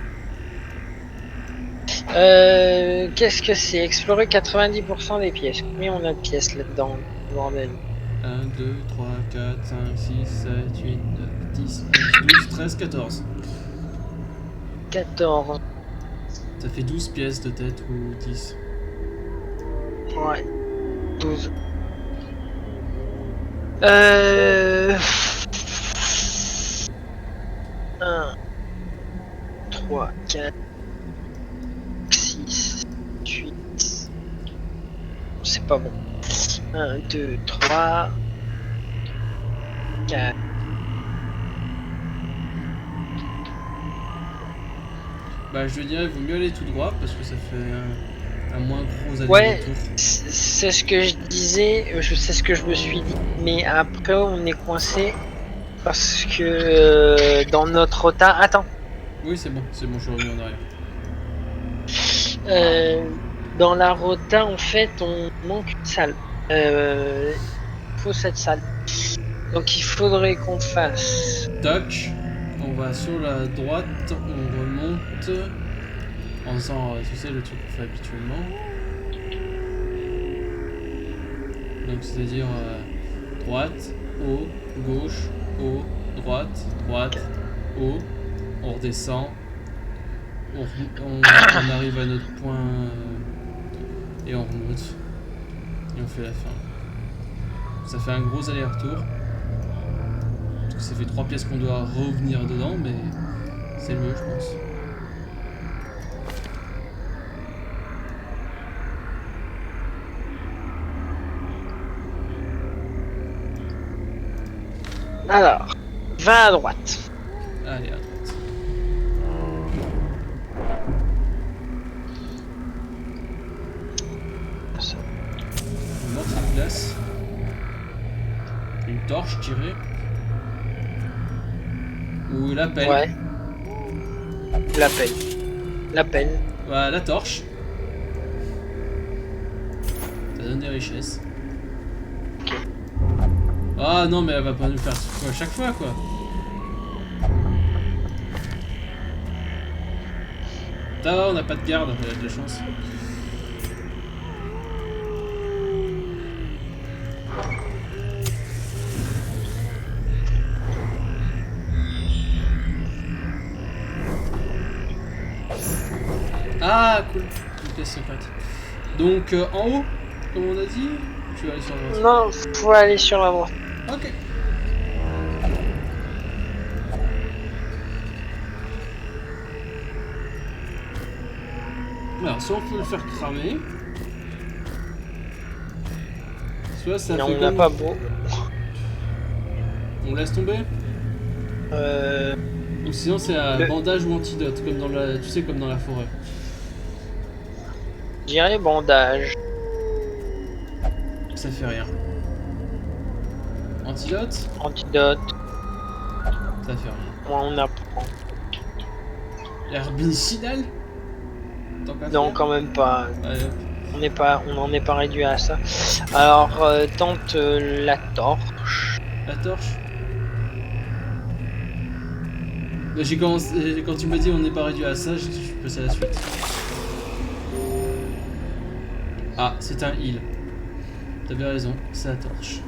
Qu'est-ce que c'est? Explorer 90% des pièces. Combien on a de pièces là-dedans? Bordel. 1, 2, 3, 4, 5, 6, 7, 8, 9, 10, 11, 12, 13, 14. 14. Ça fait 12 pièces de tête ou 10. Ouais. 12. 1, 3, 4, 6, 8. C'est pas bon. 1, 2, 3, 4. Bah, je dirais, il vaut mieux aller tout droit parce que ça fait un moins gros Ouais, aller-retour. c'est ce que je disais, c'est ce que je me suis dit. Mais après, on est coincé parce que dans notre rota. Attends. Oui, c'est bon, je suis revenu en arrière. Dans la rota, en fait, on manque une salle. Il faut cette salle. Donc il faudrait qu'on fasse. Toc, on va sur la droite, on remonte en faisant, tu sais, le truc qu'on fait habituellement. Donc c'est-à-dire droite, haut, gauche, haut, droite, droite, haut, on redescend, on arrive à notre point et on remonte et on fait la fin. Ça fait un gros aller-retour. que ça fait 3 pièces qu'on doit revenir dedans, mais c'est le mieux, je pense. Alors, 20 à droite. Allez, à droite. Une morceau de glace. Une torche tirée. Ou la pelle. Ouais. La pelle. La pelle. Voilà, la torche. Ça donne des richesses. Ok. Ah non, mais elle va pas nous faire ce coup à chaque fois, quoi. Ça va, on n'a pas de garde, on a de la chance. Ah, cool. Une pièce secrète. Donc, en haut, comme on a dit, tu vas aller sur la droite. Non, faut aller sur la droite. Ok. Alors, soit on peut le faire cramer, soit ça Non, fait on n'a comme... pas beau. On laisse tomber. Ou sinon c'est un Le- bandage ou antidote, comme dans la, tu sais, comme dans la forêt. Je dirais bandage. Ça fait rien. Antidote, Antidote. ça fait rien. Moi, on apprend. Herbicidal. Tant qu'à Non, faire. quand même pas. Ouais, hop. On n'en est pas réduit à ça. Alors, tente la torche. La torche. Bah, j'ai commencé, quand tu m'as dit on n'est pas réduit à ça, je suis passé à la suite. Ah, c'est un heal. T'avais raison, c'est la torche.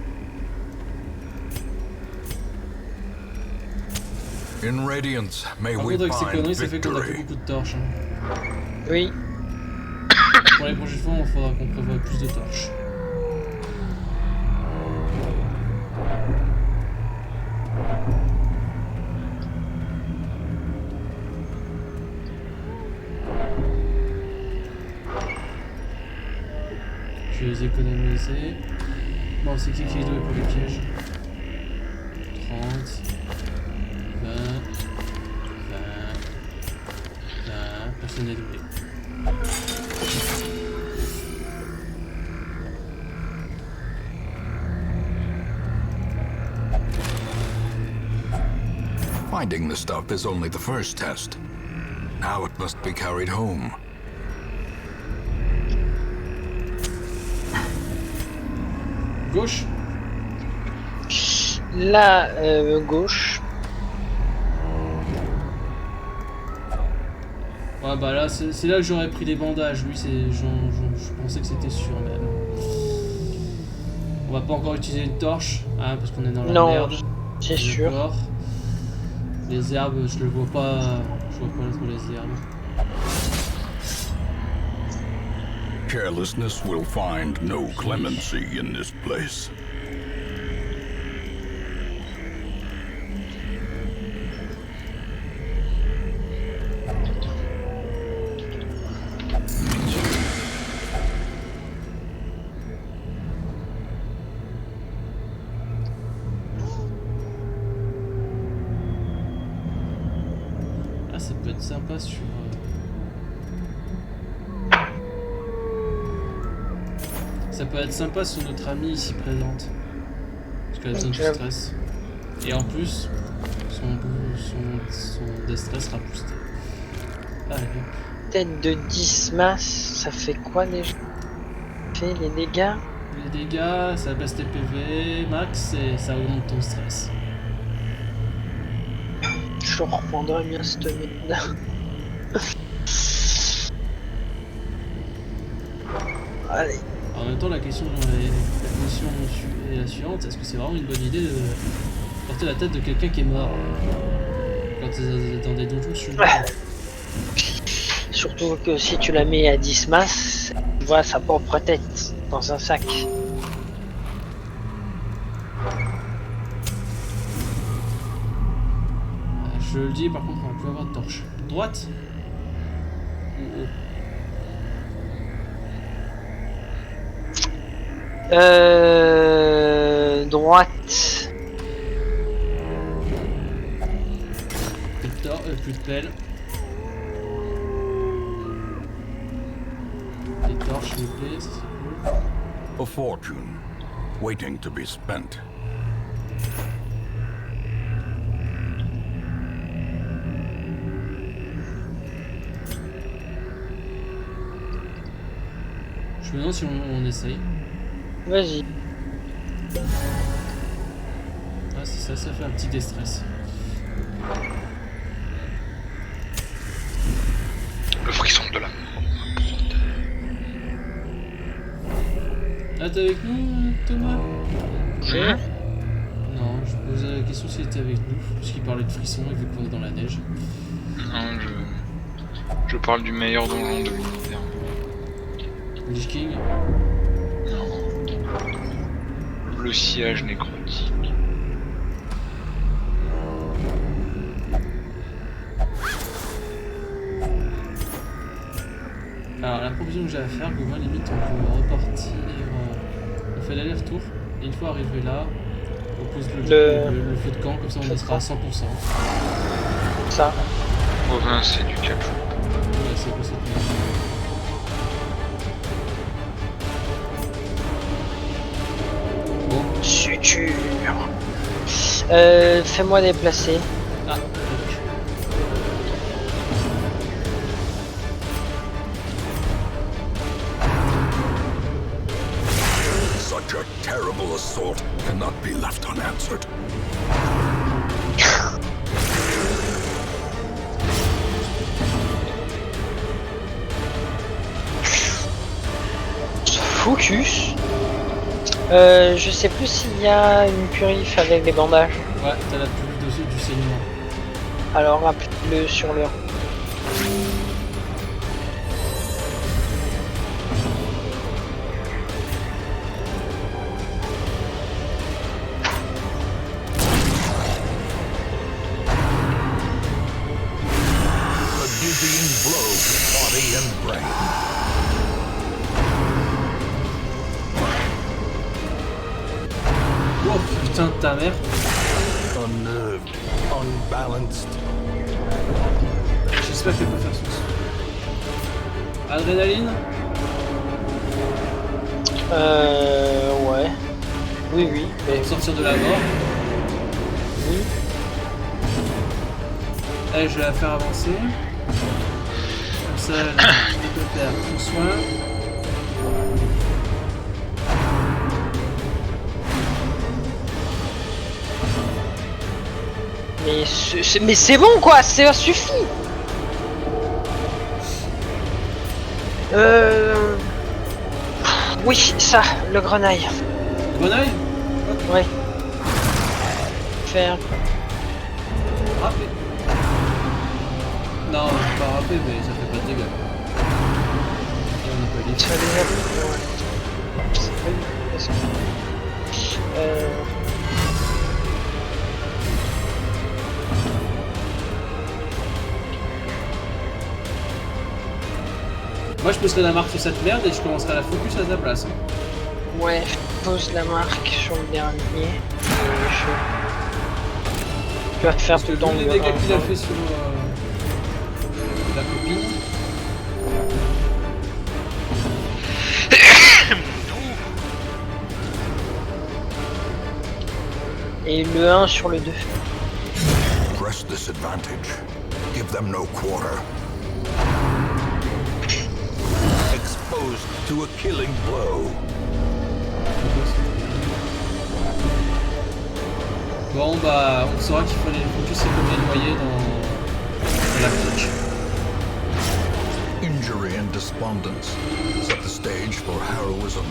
In Radiance, may Par we contre avec ces find conneries, ça fait qu'on a plus victory. beaucoup de torches. Hein. Oui. Pour les prochaines fois, il faudra qu'on prévoie plus de torches. Je vais les économiser. Bon, c'est qui est doué pour les pièges? 30, 20, 20, 20, personne n'est doué. Finding the stuff is only the first test. Now it must be carried home. Gauche. La gauche. Ouais bah là c'est là que j'aurais pris des bandages, oui je pensais que c'était sûr même. On va pas encore utiliser une torche, hein, parce qu'on est dans la Non, merde. c'est sûr. D'accord. Les herbes, je vois pas trop les herbes. Carelessness will find no clemency in this place. Ah ça peut être sympa sur... Ça peut être sympa sur notre amie ici présente. Parce qu'elle a besoin de Ok. stress. Et en plus, son destress sera boosté. Allez, hop. Tête de 10 masses, ça fait quoi déjà? Fait les dégâts? Les dégâts, ça baisse tes PV max et ça augmente ton stress. Je reprendrai bien cette merde. Allez. En même temps, la question est la suivante, est-ce que c'est vraiment une bonne idée de porter la tête de quelqu'un qui est mort quand t'es dans des donjons sur Surtout que si tu la mets à 10 masses, tu vois sa propre tête dans un sac. Je le dis, par contre, on va plus avoir de torche. Droite ou haut? Droite. Plus de pelle. Des torches, s'il vous plaît, ça c'est cool. A fortune, waiting to be spent. Je me demande si on essaye. Vas-y. Ah c'est ça, ça fait un petit déstress. Le frisson de la mort. Ah t'es avec nous Thomas? Hein? Non, je posais la question s'il était avec nous, parce qu'il parlait de frisson et vu qu'on est dans la neige. Non, je parle du meilleur donjon de l'univers. Lich King? Non. Le sillage nécrotique. Alors la proposition que j'ai à faire, que moi limite on peut repartir, on fait l'aller-retour, et une fois arrivé là, on pose le feu de camp, comme ça on sera à 100%. Ça. Bovin, c'est du 4 jours. Ouais, c'est possible. Bon, Suture. Fais-moi déplacer. ah, Such a terrible assault cannot be left unanswered. Focus. Je sais plus s'il y a une purif avec des bandages. ouais, t'as la pub du saignement. Alors applique-le sur le. A dizzying blow to body and brain. Oh putain de ta mère. Unnerved, unbalanced. J'espère qu'elle peut faire son saut. Adrénaline? Ouais. Oui, oui. Pour sortir de la mort. Oui. Allez, je vais la faire avancer. Comme ça, elle peut faire tout soin. Mais c'est bon quoi, ça suffit. Oui, ça, le grenaille. Grenaille? Ouais. Faire. Râpé. Non, pas râpé, mais ça fait pas de dégâts. Et on n'a pas les Ça les a. Ouais. C'est pas une- est-ce que- Moi, je poserai la marque sur cette merde et je commencerai à la focus à ta place. Ouais, pose la marque sur le dernier. Tu vas faire Parce que tout le temps vu les le dégâts qu'il a grain. fait sur la copine. Et le 1 sur le 2. Press this advantage. Give them no quarter. Exposed to a killing blow. Bon, bah, on saura qu'il fallait focus et combien noyer dans la pitch. Injury and despondence set the stage for heroism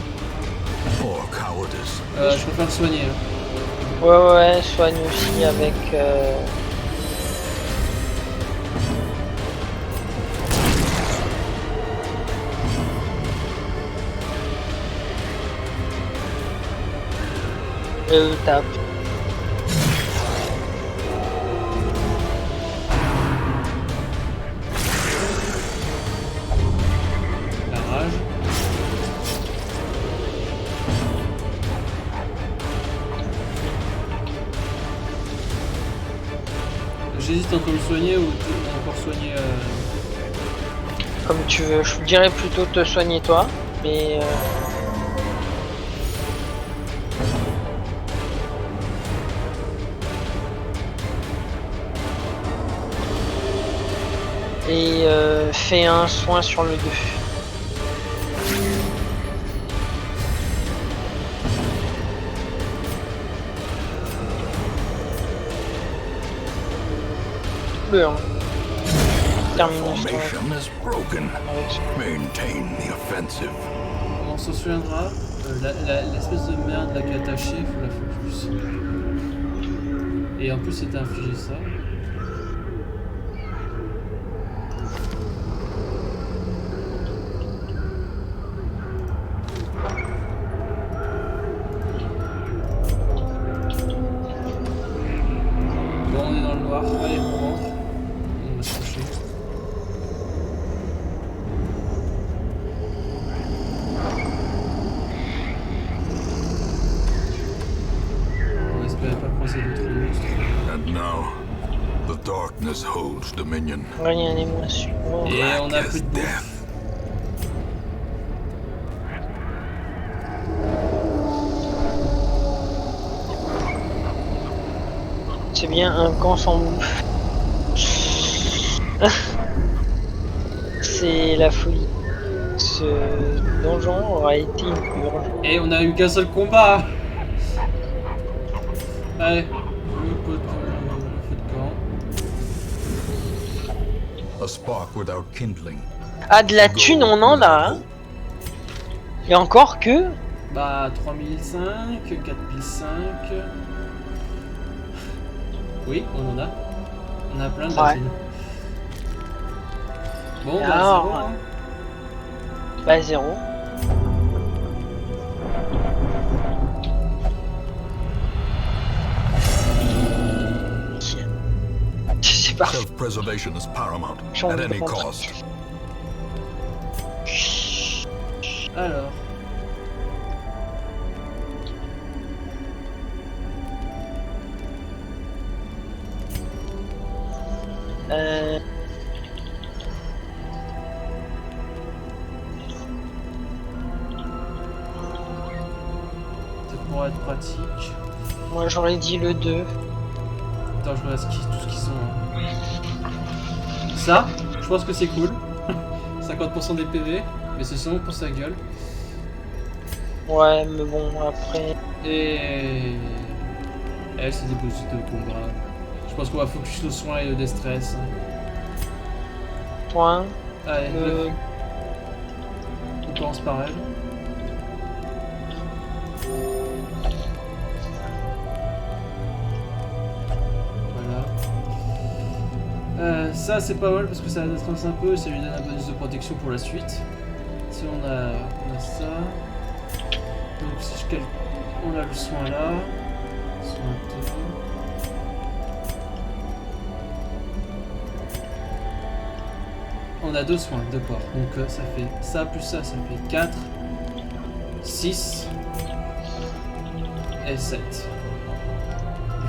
or cowardice. Je préfère le soigner. Hein. Ouais, soigne aussi avec. Tape. dommage. J'hésite entre le soigner ou encore soigner. Comme tu veux, je dirais plutôt te soigner toi, mais et fais un soin sur le 2. Hein. Terminus Formation is broken. Maintain the offensive. On s'en souviendra. L'espèce de merde là qui est attachée, il faut la focus. Et en plus, c'était infligé ça. Bon, on est dans le noir. Allez, on rentre. On va se coucher. On espérait pas croiser d'autres monstres. And now, the darkness holds dominion. Rien n'est moins sûr. Et on a Black plus as de bouffe. death. C'est bien un camp sans bouffe. C'est la folie. Ce donjon aura été une purge. Et on a eu qu'un seul combat. Allez, le feu de camp. A spark without kindling. Ah, de la thune, on en a, hein. Et encore que. Bah 3005, 4005. Oui, on en a. On a plein de Ouais. thunes. Bon, Et bah alors, zéro, hein. Bah 0. C'est parfait. Self-preservation is paramount Change at de any contrat. cost. Alors. Ça pourrait être pratique. Moi j'aurais dit le 2. Attends, je regarde tout ce qu'ils ont. Hein. Ça, je pense que c'est cool. 50% des PV, mais c'est seulement pour sa gueule. Ouais, mais bon, après. Et elle, c'est des bonus de combat. Je pense qu'on va focus nos soins et le déstress. Point. Allez, Le... on commence par elle. Voilà. Ça c'est pas mal parce que ça déstresse un peu, ça lui donne un bonus de protection pour la suite. Si on a ça. Donc si je calcule, on a le soin là. Soin 2. On a 2 soins, d'accord. Donc ça fait ça plus ça fait 4, 6 et 7.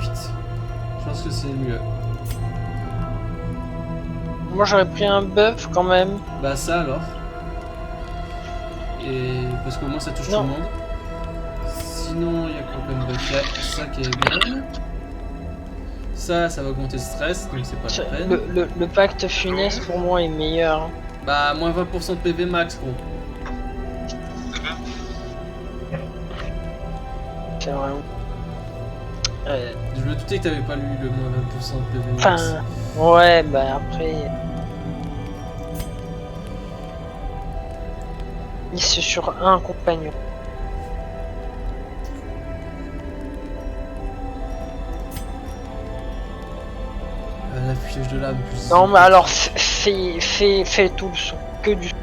8. Je pense que c'est mieux. Moi j'aurais pris un buff quand même. Bah ça alors. Et parce qu'au moins ça touche Non. tout le monde. Sinon il y a quoi comme buff? Il y a ça qui est bien. Ça va augmenter le stress, donc c'est pas la peine. Le pacte funeste pour moi est meilleur. Bah moins 20% de PV max gros. C'est vraiment. Je me doutais que t'avais pas lu le moins 20% de PV max. Enfin, ouais, bah après. Il se sur un compagnon. L'affichage de l'âme plus. Non, mais alors fais tout le son. Que du. Je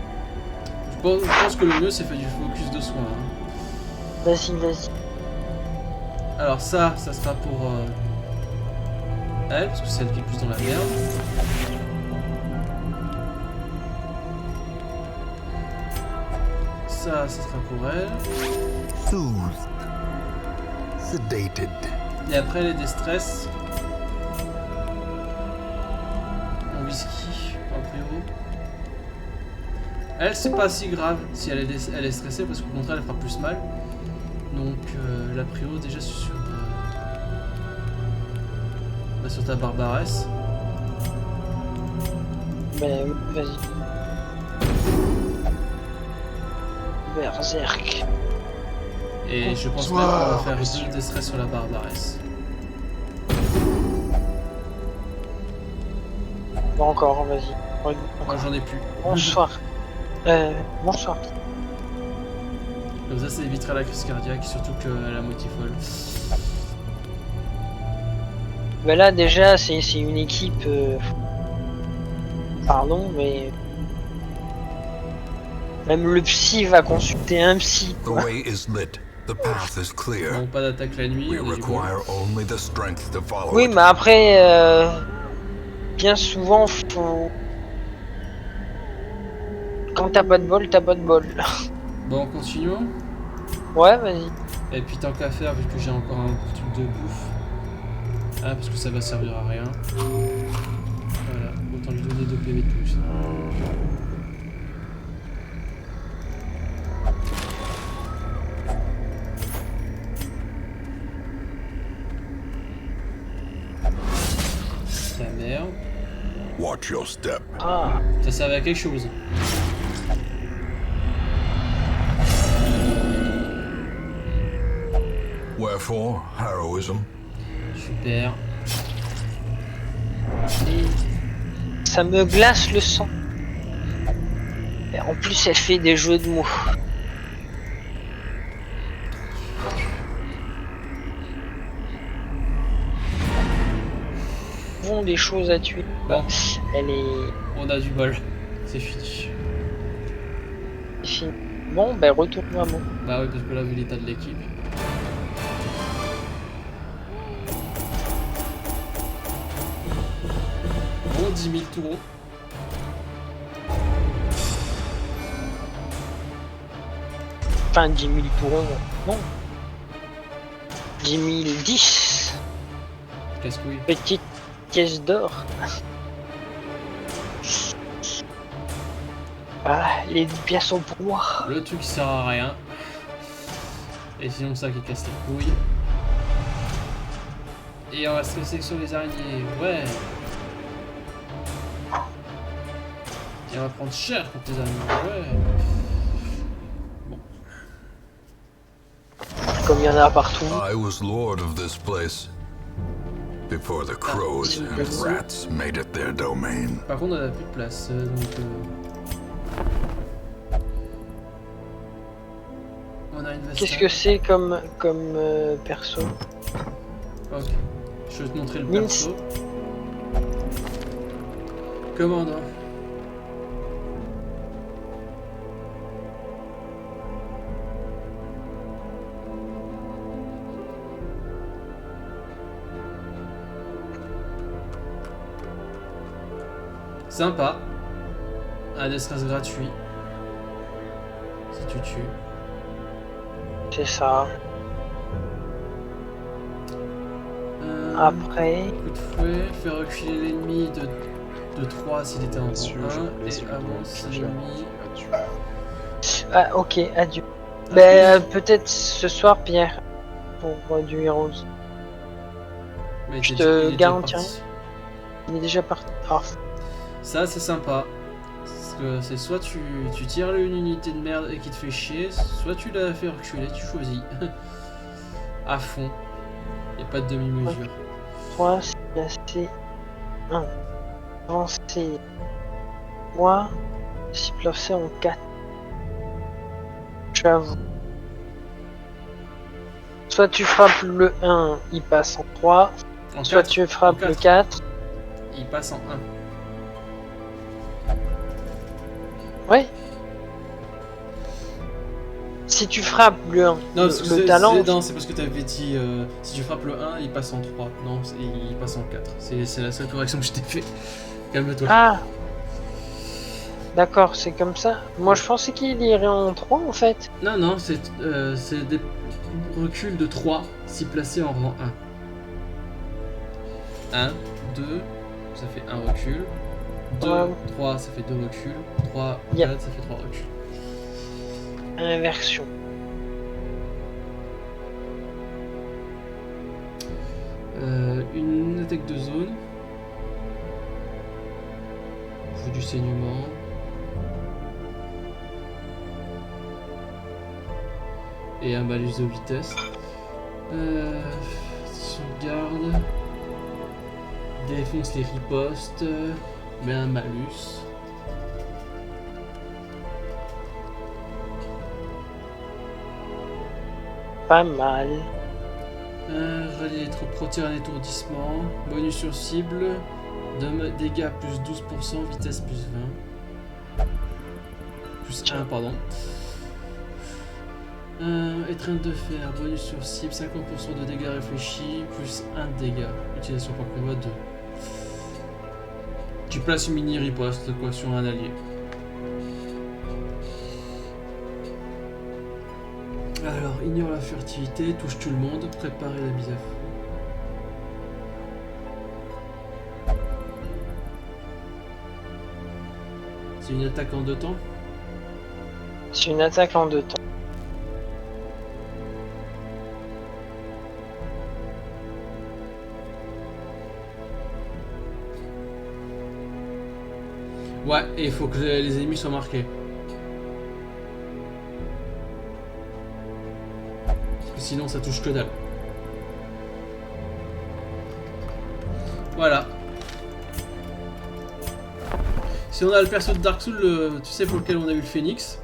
pense que le mieux c'est faire du focus de soin. Hein. Vas-y. Alors ça sera pour elle, parce que c'est elle qui est plus dans la merde. ça sera pour elle. Soothed. Sedated. Et après, les déstress. En whisky, en préau. Elle, c'est pas si grave si elle est stressée, parce qu'au contraire, elle fera plus mal. Donc, la préau, déjà, sur ta barbaresse. Ben oui, vas-y. Berserk. Et je pense même qu'on va faire 2 déstress sur la barbaresse. Bon, encore, vas-y. Moi, j'en ai plus. Bonsoir. Bonsoir. Comme ça, ça évitera la crise cardiaque, surtout qu'elle a moitié folle. Ben là, déjà, c'est une équipe... Pardon, mais... Même le psy va consulter un psy, The quoi. way is lit. The path is clear. Bon, pas d'attaque la nuit, We on est du bol. require only the strength to follow Oui, it. mais après... Bien souvent, faut... Quand t'as pas de bol, t'as pas de bol. Bon, continuons. Ouais, vas-y. Et puis tant qu'à faire, vu que j'ai encore un truc de bouffe. Ah, parce que ça va servir à rien. Voilà, autant lui donner 2 PV de plus. La merde. Watch your step. Ah, Ça servait à quelque chose. Wherefore, heroism. Super. ça me glace le sang. Et en plus, elle fait des jeux de mots. Bon, des choses à tuer. Bon, Elle est on a du bol. C'est fini. finie. Bon, ben retourne maman. Bah oui, parce que là, vu l'état de l'équipe. Bon, 10 000 tours. Enfin, 10 000 tourons, non. 10 010. Casse-couille. Petite caisse d'or. Ah, les pièces sont pour moi. Le truc qui sert à rien. Et sinon, ça qui casse les couilles. Et on va se stresser sur les araignées. Ouais. Et on va prendre cher contre les araignées. Ouais. Comme il y en a partout. I was lord of this place before the crows and rats made it their domain. Par contre, on a plus de place. Donc, on a une veste. Qu'est-ce que c'est comme perso? Ok. Je vais te montrer le Mince. perso. Commandant. Sympa. Un destress gratuit. Si tu tues. C'est ça. Après, Coup de fouet, faire reculer l'ennemi de 3 s'il était en rang 1 et avance l'ennemi. ah ok, adieu. Ben peut-être ce soir, Pierre, pour du Heroes. Mais Je il te est déjà garantis parti. Il est déjà parti. Ah, Ça c'est sympa. Parce que c'est soit tu tires une unité de merde et qui te fait chier, soit tu la fais reculer, tu choisis. À fond. Y a pas de demi-mesure. 3, c'est placé 1. Avancer 3, c'est placé en 4. J'avoue. Soit tu frappes le 1, il passe en 3. En Soit 4, tu frappes en le 4. 4. il passe en 1. Ouais. Si tu frappes le 1, Non, parce que le talent. non, c'est parce que t'avais dit si tu frappes le 1, il passe en 3. Non, il passe en 4. C'est la seule correction que je t'ai fait. Calme-toi. Ah, D'accord, c'est comme ça. Moi, je pensais qu'il irait en 3 en fait. Non, non, c'est des reculs de 3 si placés en rang 1. 1, 2, ça fait 1 recul. 2, Ouais. 3, ça fait 2 reculs. 3, Yep. 4, ça fait 3 reculs. Inversion. Une attaque de zone. Faut du saignement. Et un malus de vitesse. Sauvegarde. Défonce les ripostes. Mais un malus. Pas mal. Rallier les troupes, retire un étourdissement. Bonus sur cible. Dégâts plus 12%, vitesse plus 20. Plus 1, pardon. Étreinte de fer, bonus sur cible, 50% de dégâts réfléchis, plus 1 dégât. Utilisation par combat 2. Tu places une mini riposte quoi sur un allié. Alors, ignore la furtivité, touche tout le monde, préparez la mise à feu. C'est une attaque en 2 temps. C'est une attaque en 2 temps. Ouais, et il faut que les ennemis soient marqués. Parce que sinon ça touche que dalle. Voilà. Si on a le perso de Dark Souls, tu sais pour lequel on a eu le phénix.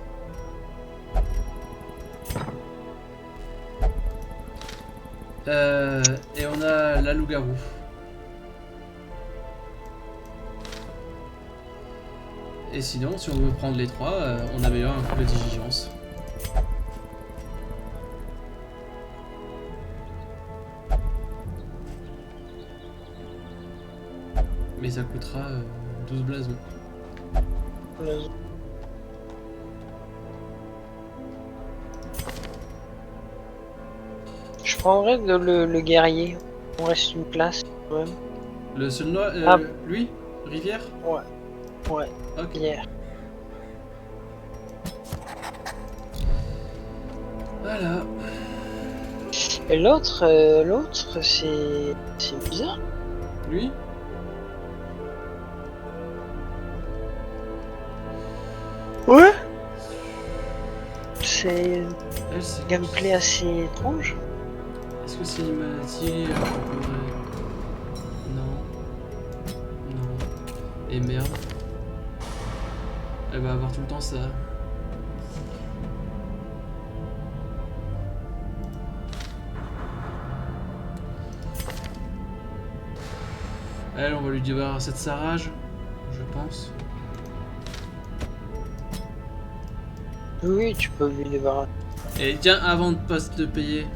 Et on a la loup-garou. Et sinon, si on veut prendre les trois, on améliore un peu la diligence. Mais ça coûtera 12 blasons. Je prendrais le guerrier. On reste une place quand même. Le seul noir, Ah. lui, Rivière. Ouais. Ouais, Ok. hier. Voilà. Et l'autre, c'est bizarre. Lui. Ouais. C'est Elle, c'est un gameplay assez étrange. Est-ce que c'est une maladie Non. Non. Et merde. Elle va avoir tout le temps ça. Elle, on va lui débarrasser de sa rage, je pense. Oui, tu peux lui débarrasser. Et tiens, avant de payer,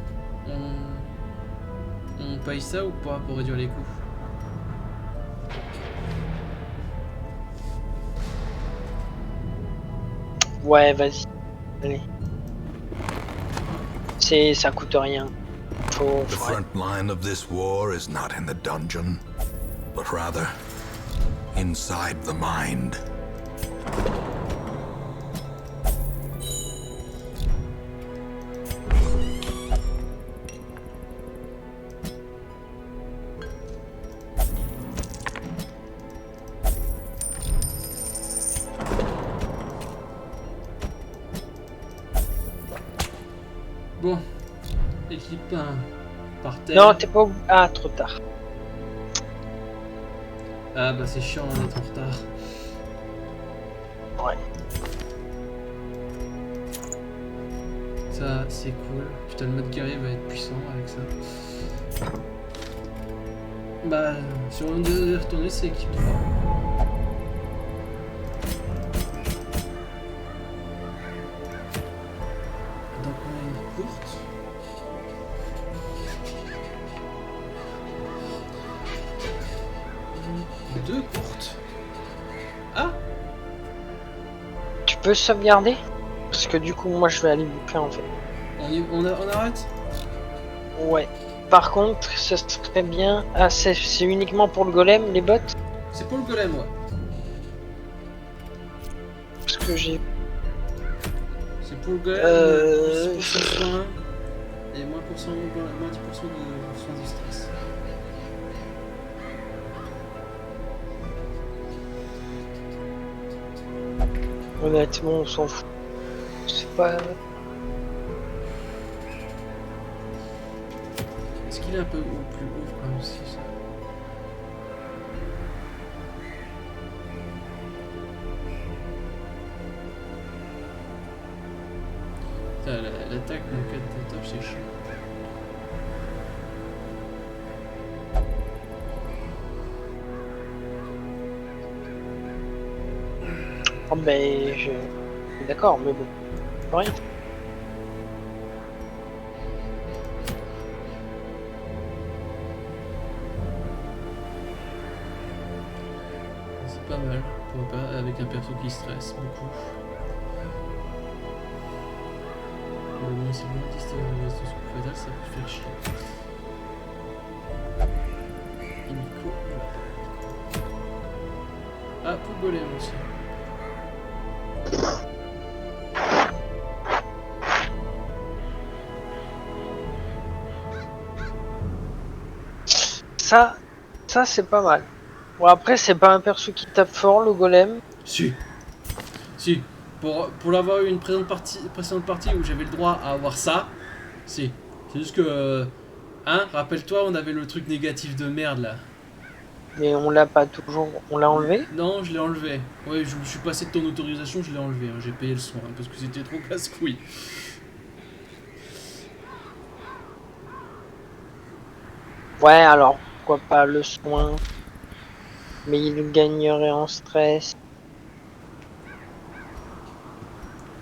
on paye ça ou pas pour réduire les coûts? Ouais, vas-y. Allez. Ça coûte rien. The front line of this war is not in the dungeon, but rather inside the mind. Bon, équipe 1 par terre. Non, t'es pas. Ah, trop tard. Ah bah c'est chiant d'être en retard. Ouais. Ça c'est cool. Putain, le mode guerrier va être puissant avec ça. Bah, si on devait retourner, c'est équipe 3. Donc on a une courte. Deux courtes. Ah! peux sauvegarder? Parce que du coup, moi, je vais aller bouffer en fait. On arrête? Ouais. Par contre, ce serait bien... Ah, c'est uniquement pour le golem, les bots? C'est pour le golem, ouais. Parce que j'ai... C'est pour le golem, Euh, 6% soin et moins 10% de soins de stress. Honnêtement, on s'en fout. C'est pas... Est-ce qu'il est un peu plus haut quand même aussi ça? Putain, l'attaque manquette de top, c'est chiant. Oh, ben, je... D'accord, mais bon. Rien. C'est pas mal, avec un perso qui stresse beaucoup. Mais bon, c'est bon, distance fatale, ça peut faire chier. Et Nico, ah, pour le golem aussi. Ça c'est pas mal. Bon, après, c'est pas un perso qui tape fort, le golem. Si. Si. Pour l'avoir eu une précédente partie où j'avais le droit à avoir ça, si. C'est juste que... hein, rappelle-toi, on avait le truc négatif de merde là. Mais on l'a pas toujours... On l'a enlevé? Non, je l'ai enlevé. Ouais, je suis passé de ton autorisation, je l'ai enlevé. Hein. J'ai payé le soin parce que c'était trop casse-couille. Ouais, alors, pourquoi pas le soin? Mais il gagnerait en stress.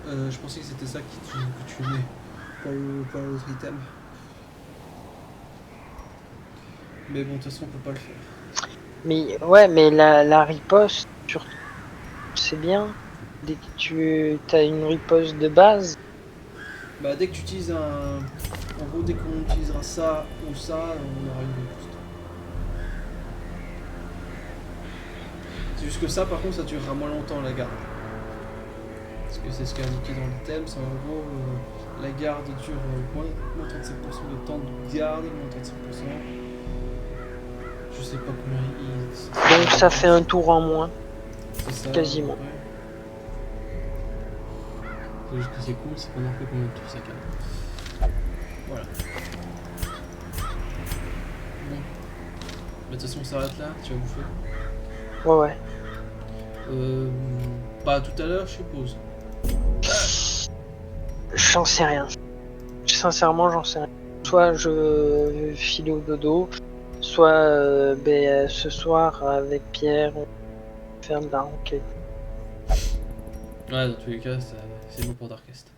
Je pensais que c'était ça que tu mets. Pas l'autre item. Mais bon, de toute façon, on peut pas le faire. Mais ouais, mais la riposte, surtout, c'est bien. Dès que tu as une riposte de base, Bah, dès que tu utilises un... En gros, dès qu'on utilisera ça ou ça, on aura une riposte. C'est juste que ça, par contre, ça durera moins longtemps, la garde. Parce que c'est ce qui est indiqué dans l'item, c'est en gros... la garde dure moins 35% de temps de garde, moins 35%. Je sais pas combien il... donc ça fait un tour en moins. C'est ça, quasiment. ouais. C'est juste que c'est cool, c'est qu'on en fait combien de tours ça garde. Voilà. Bon. Bah, de toute façon, on s'arrête là, tu vas bouffer. Ouais, ouais. Bah, tout à l'heure, je suppose. J'en sais rien. Sincèrement, j'en sais rien. Soit je file au dodo, soit ce soir avec Pierre, on fait de la enquête. Ouais, dans tous les cas, c'est bon pour Darkest.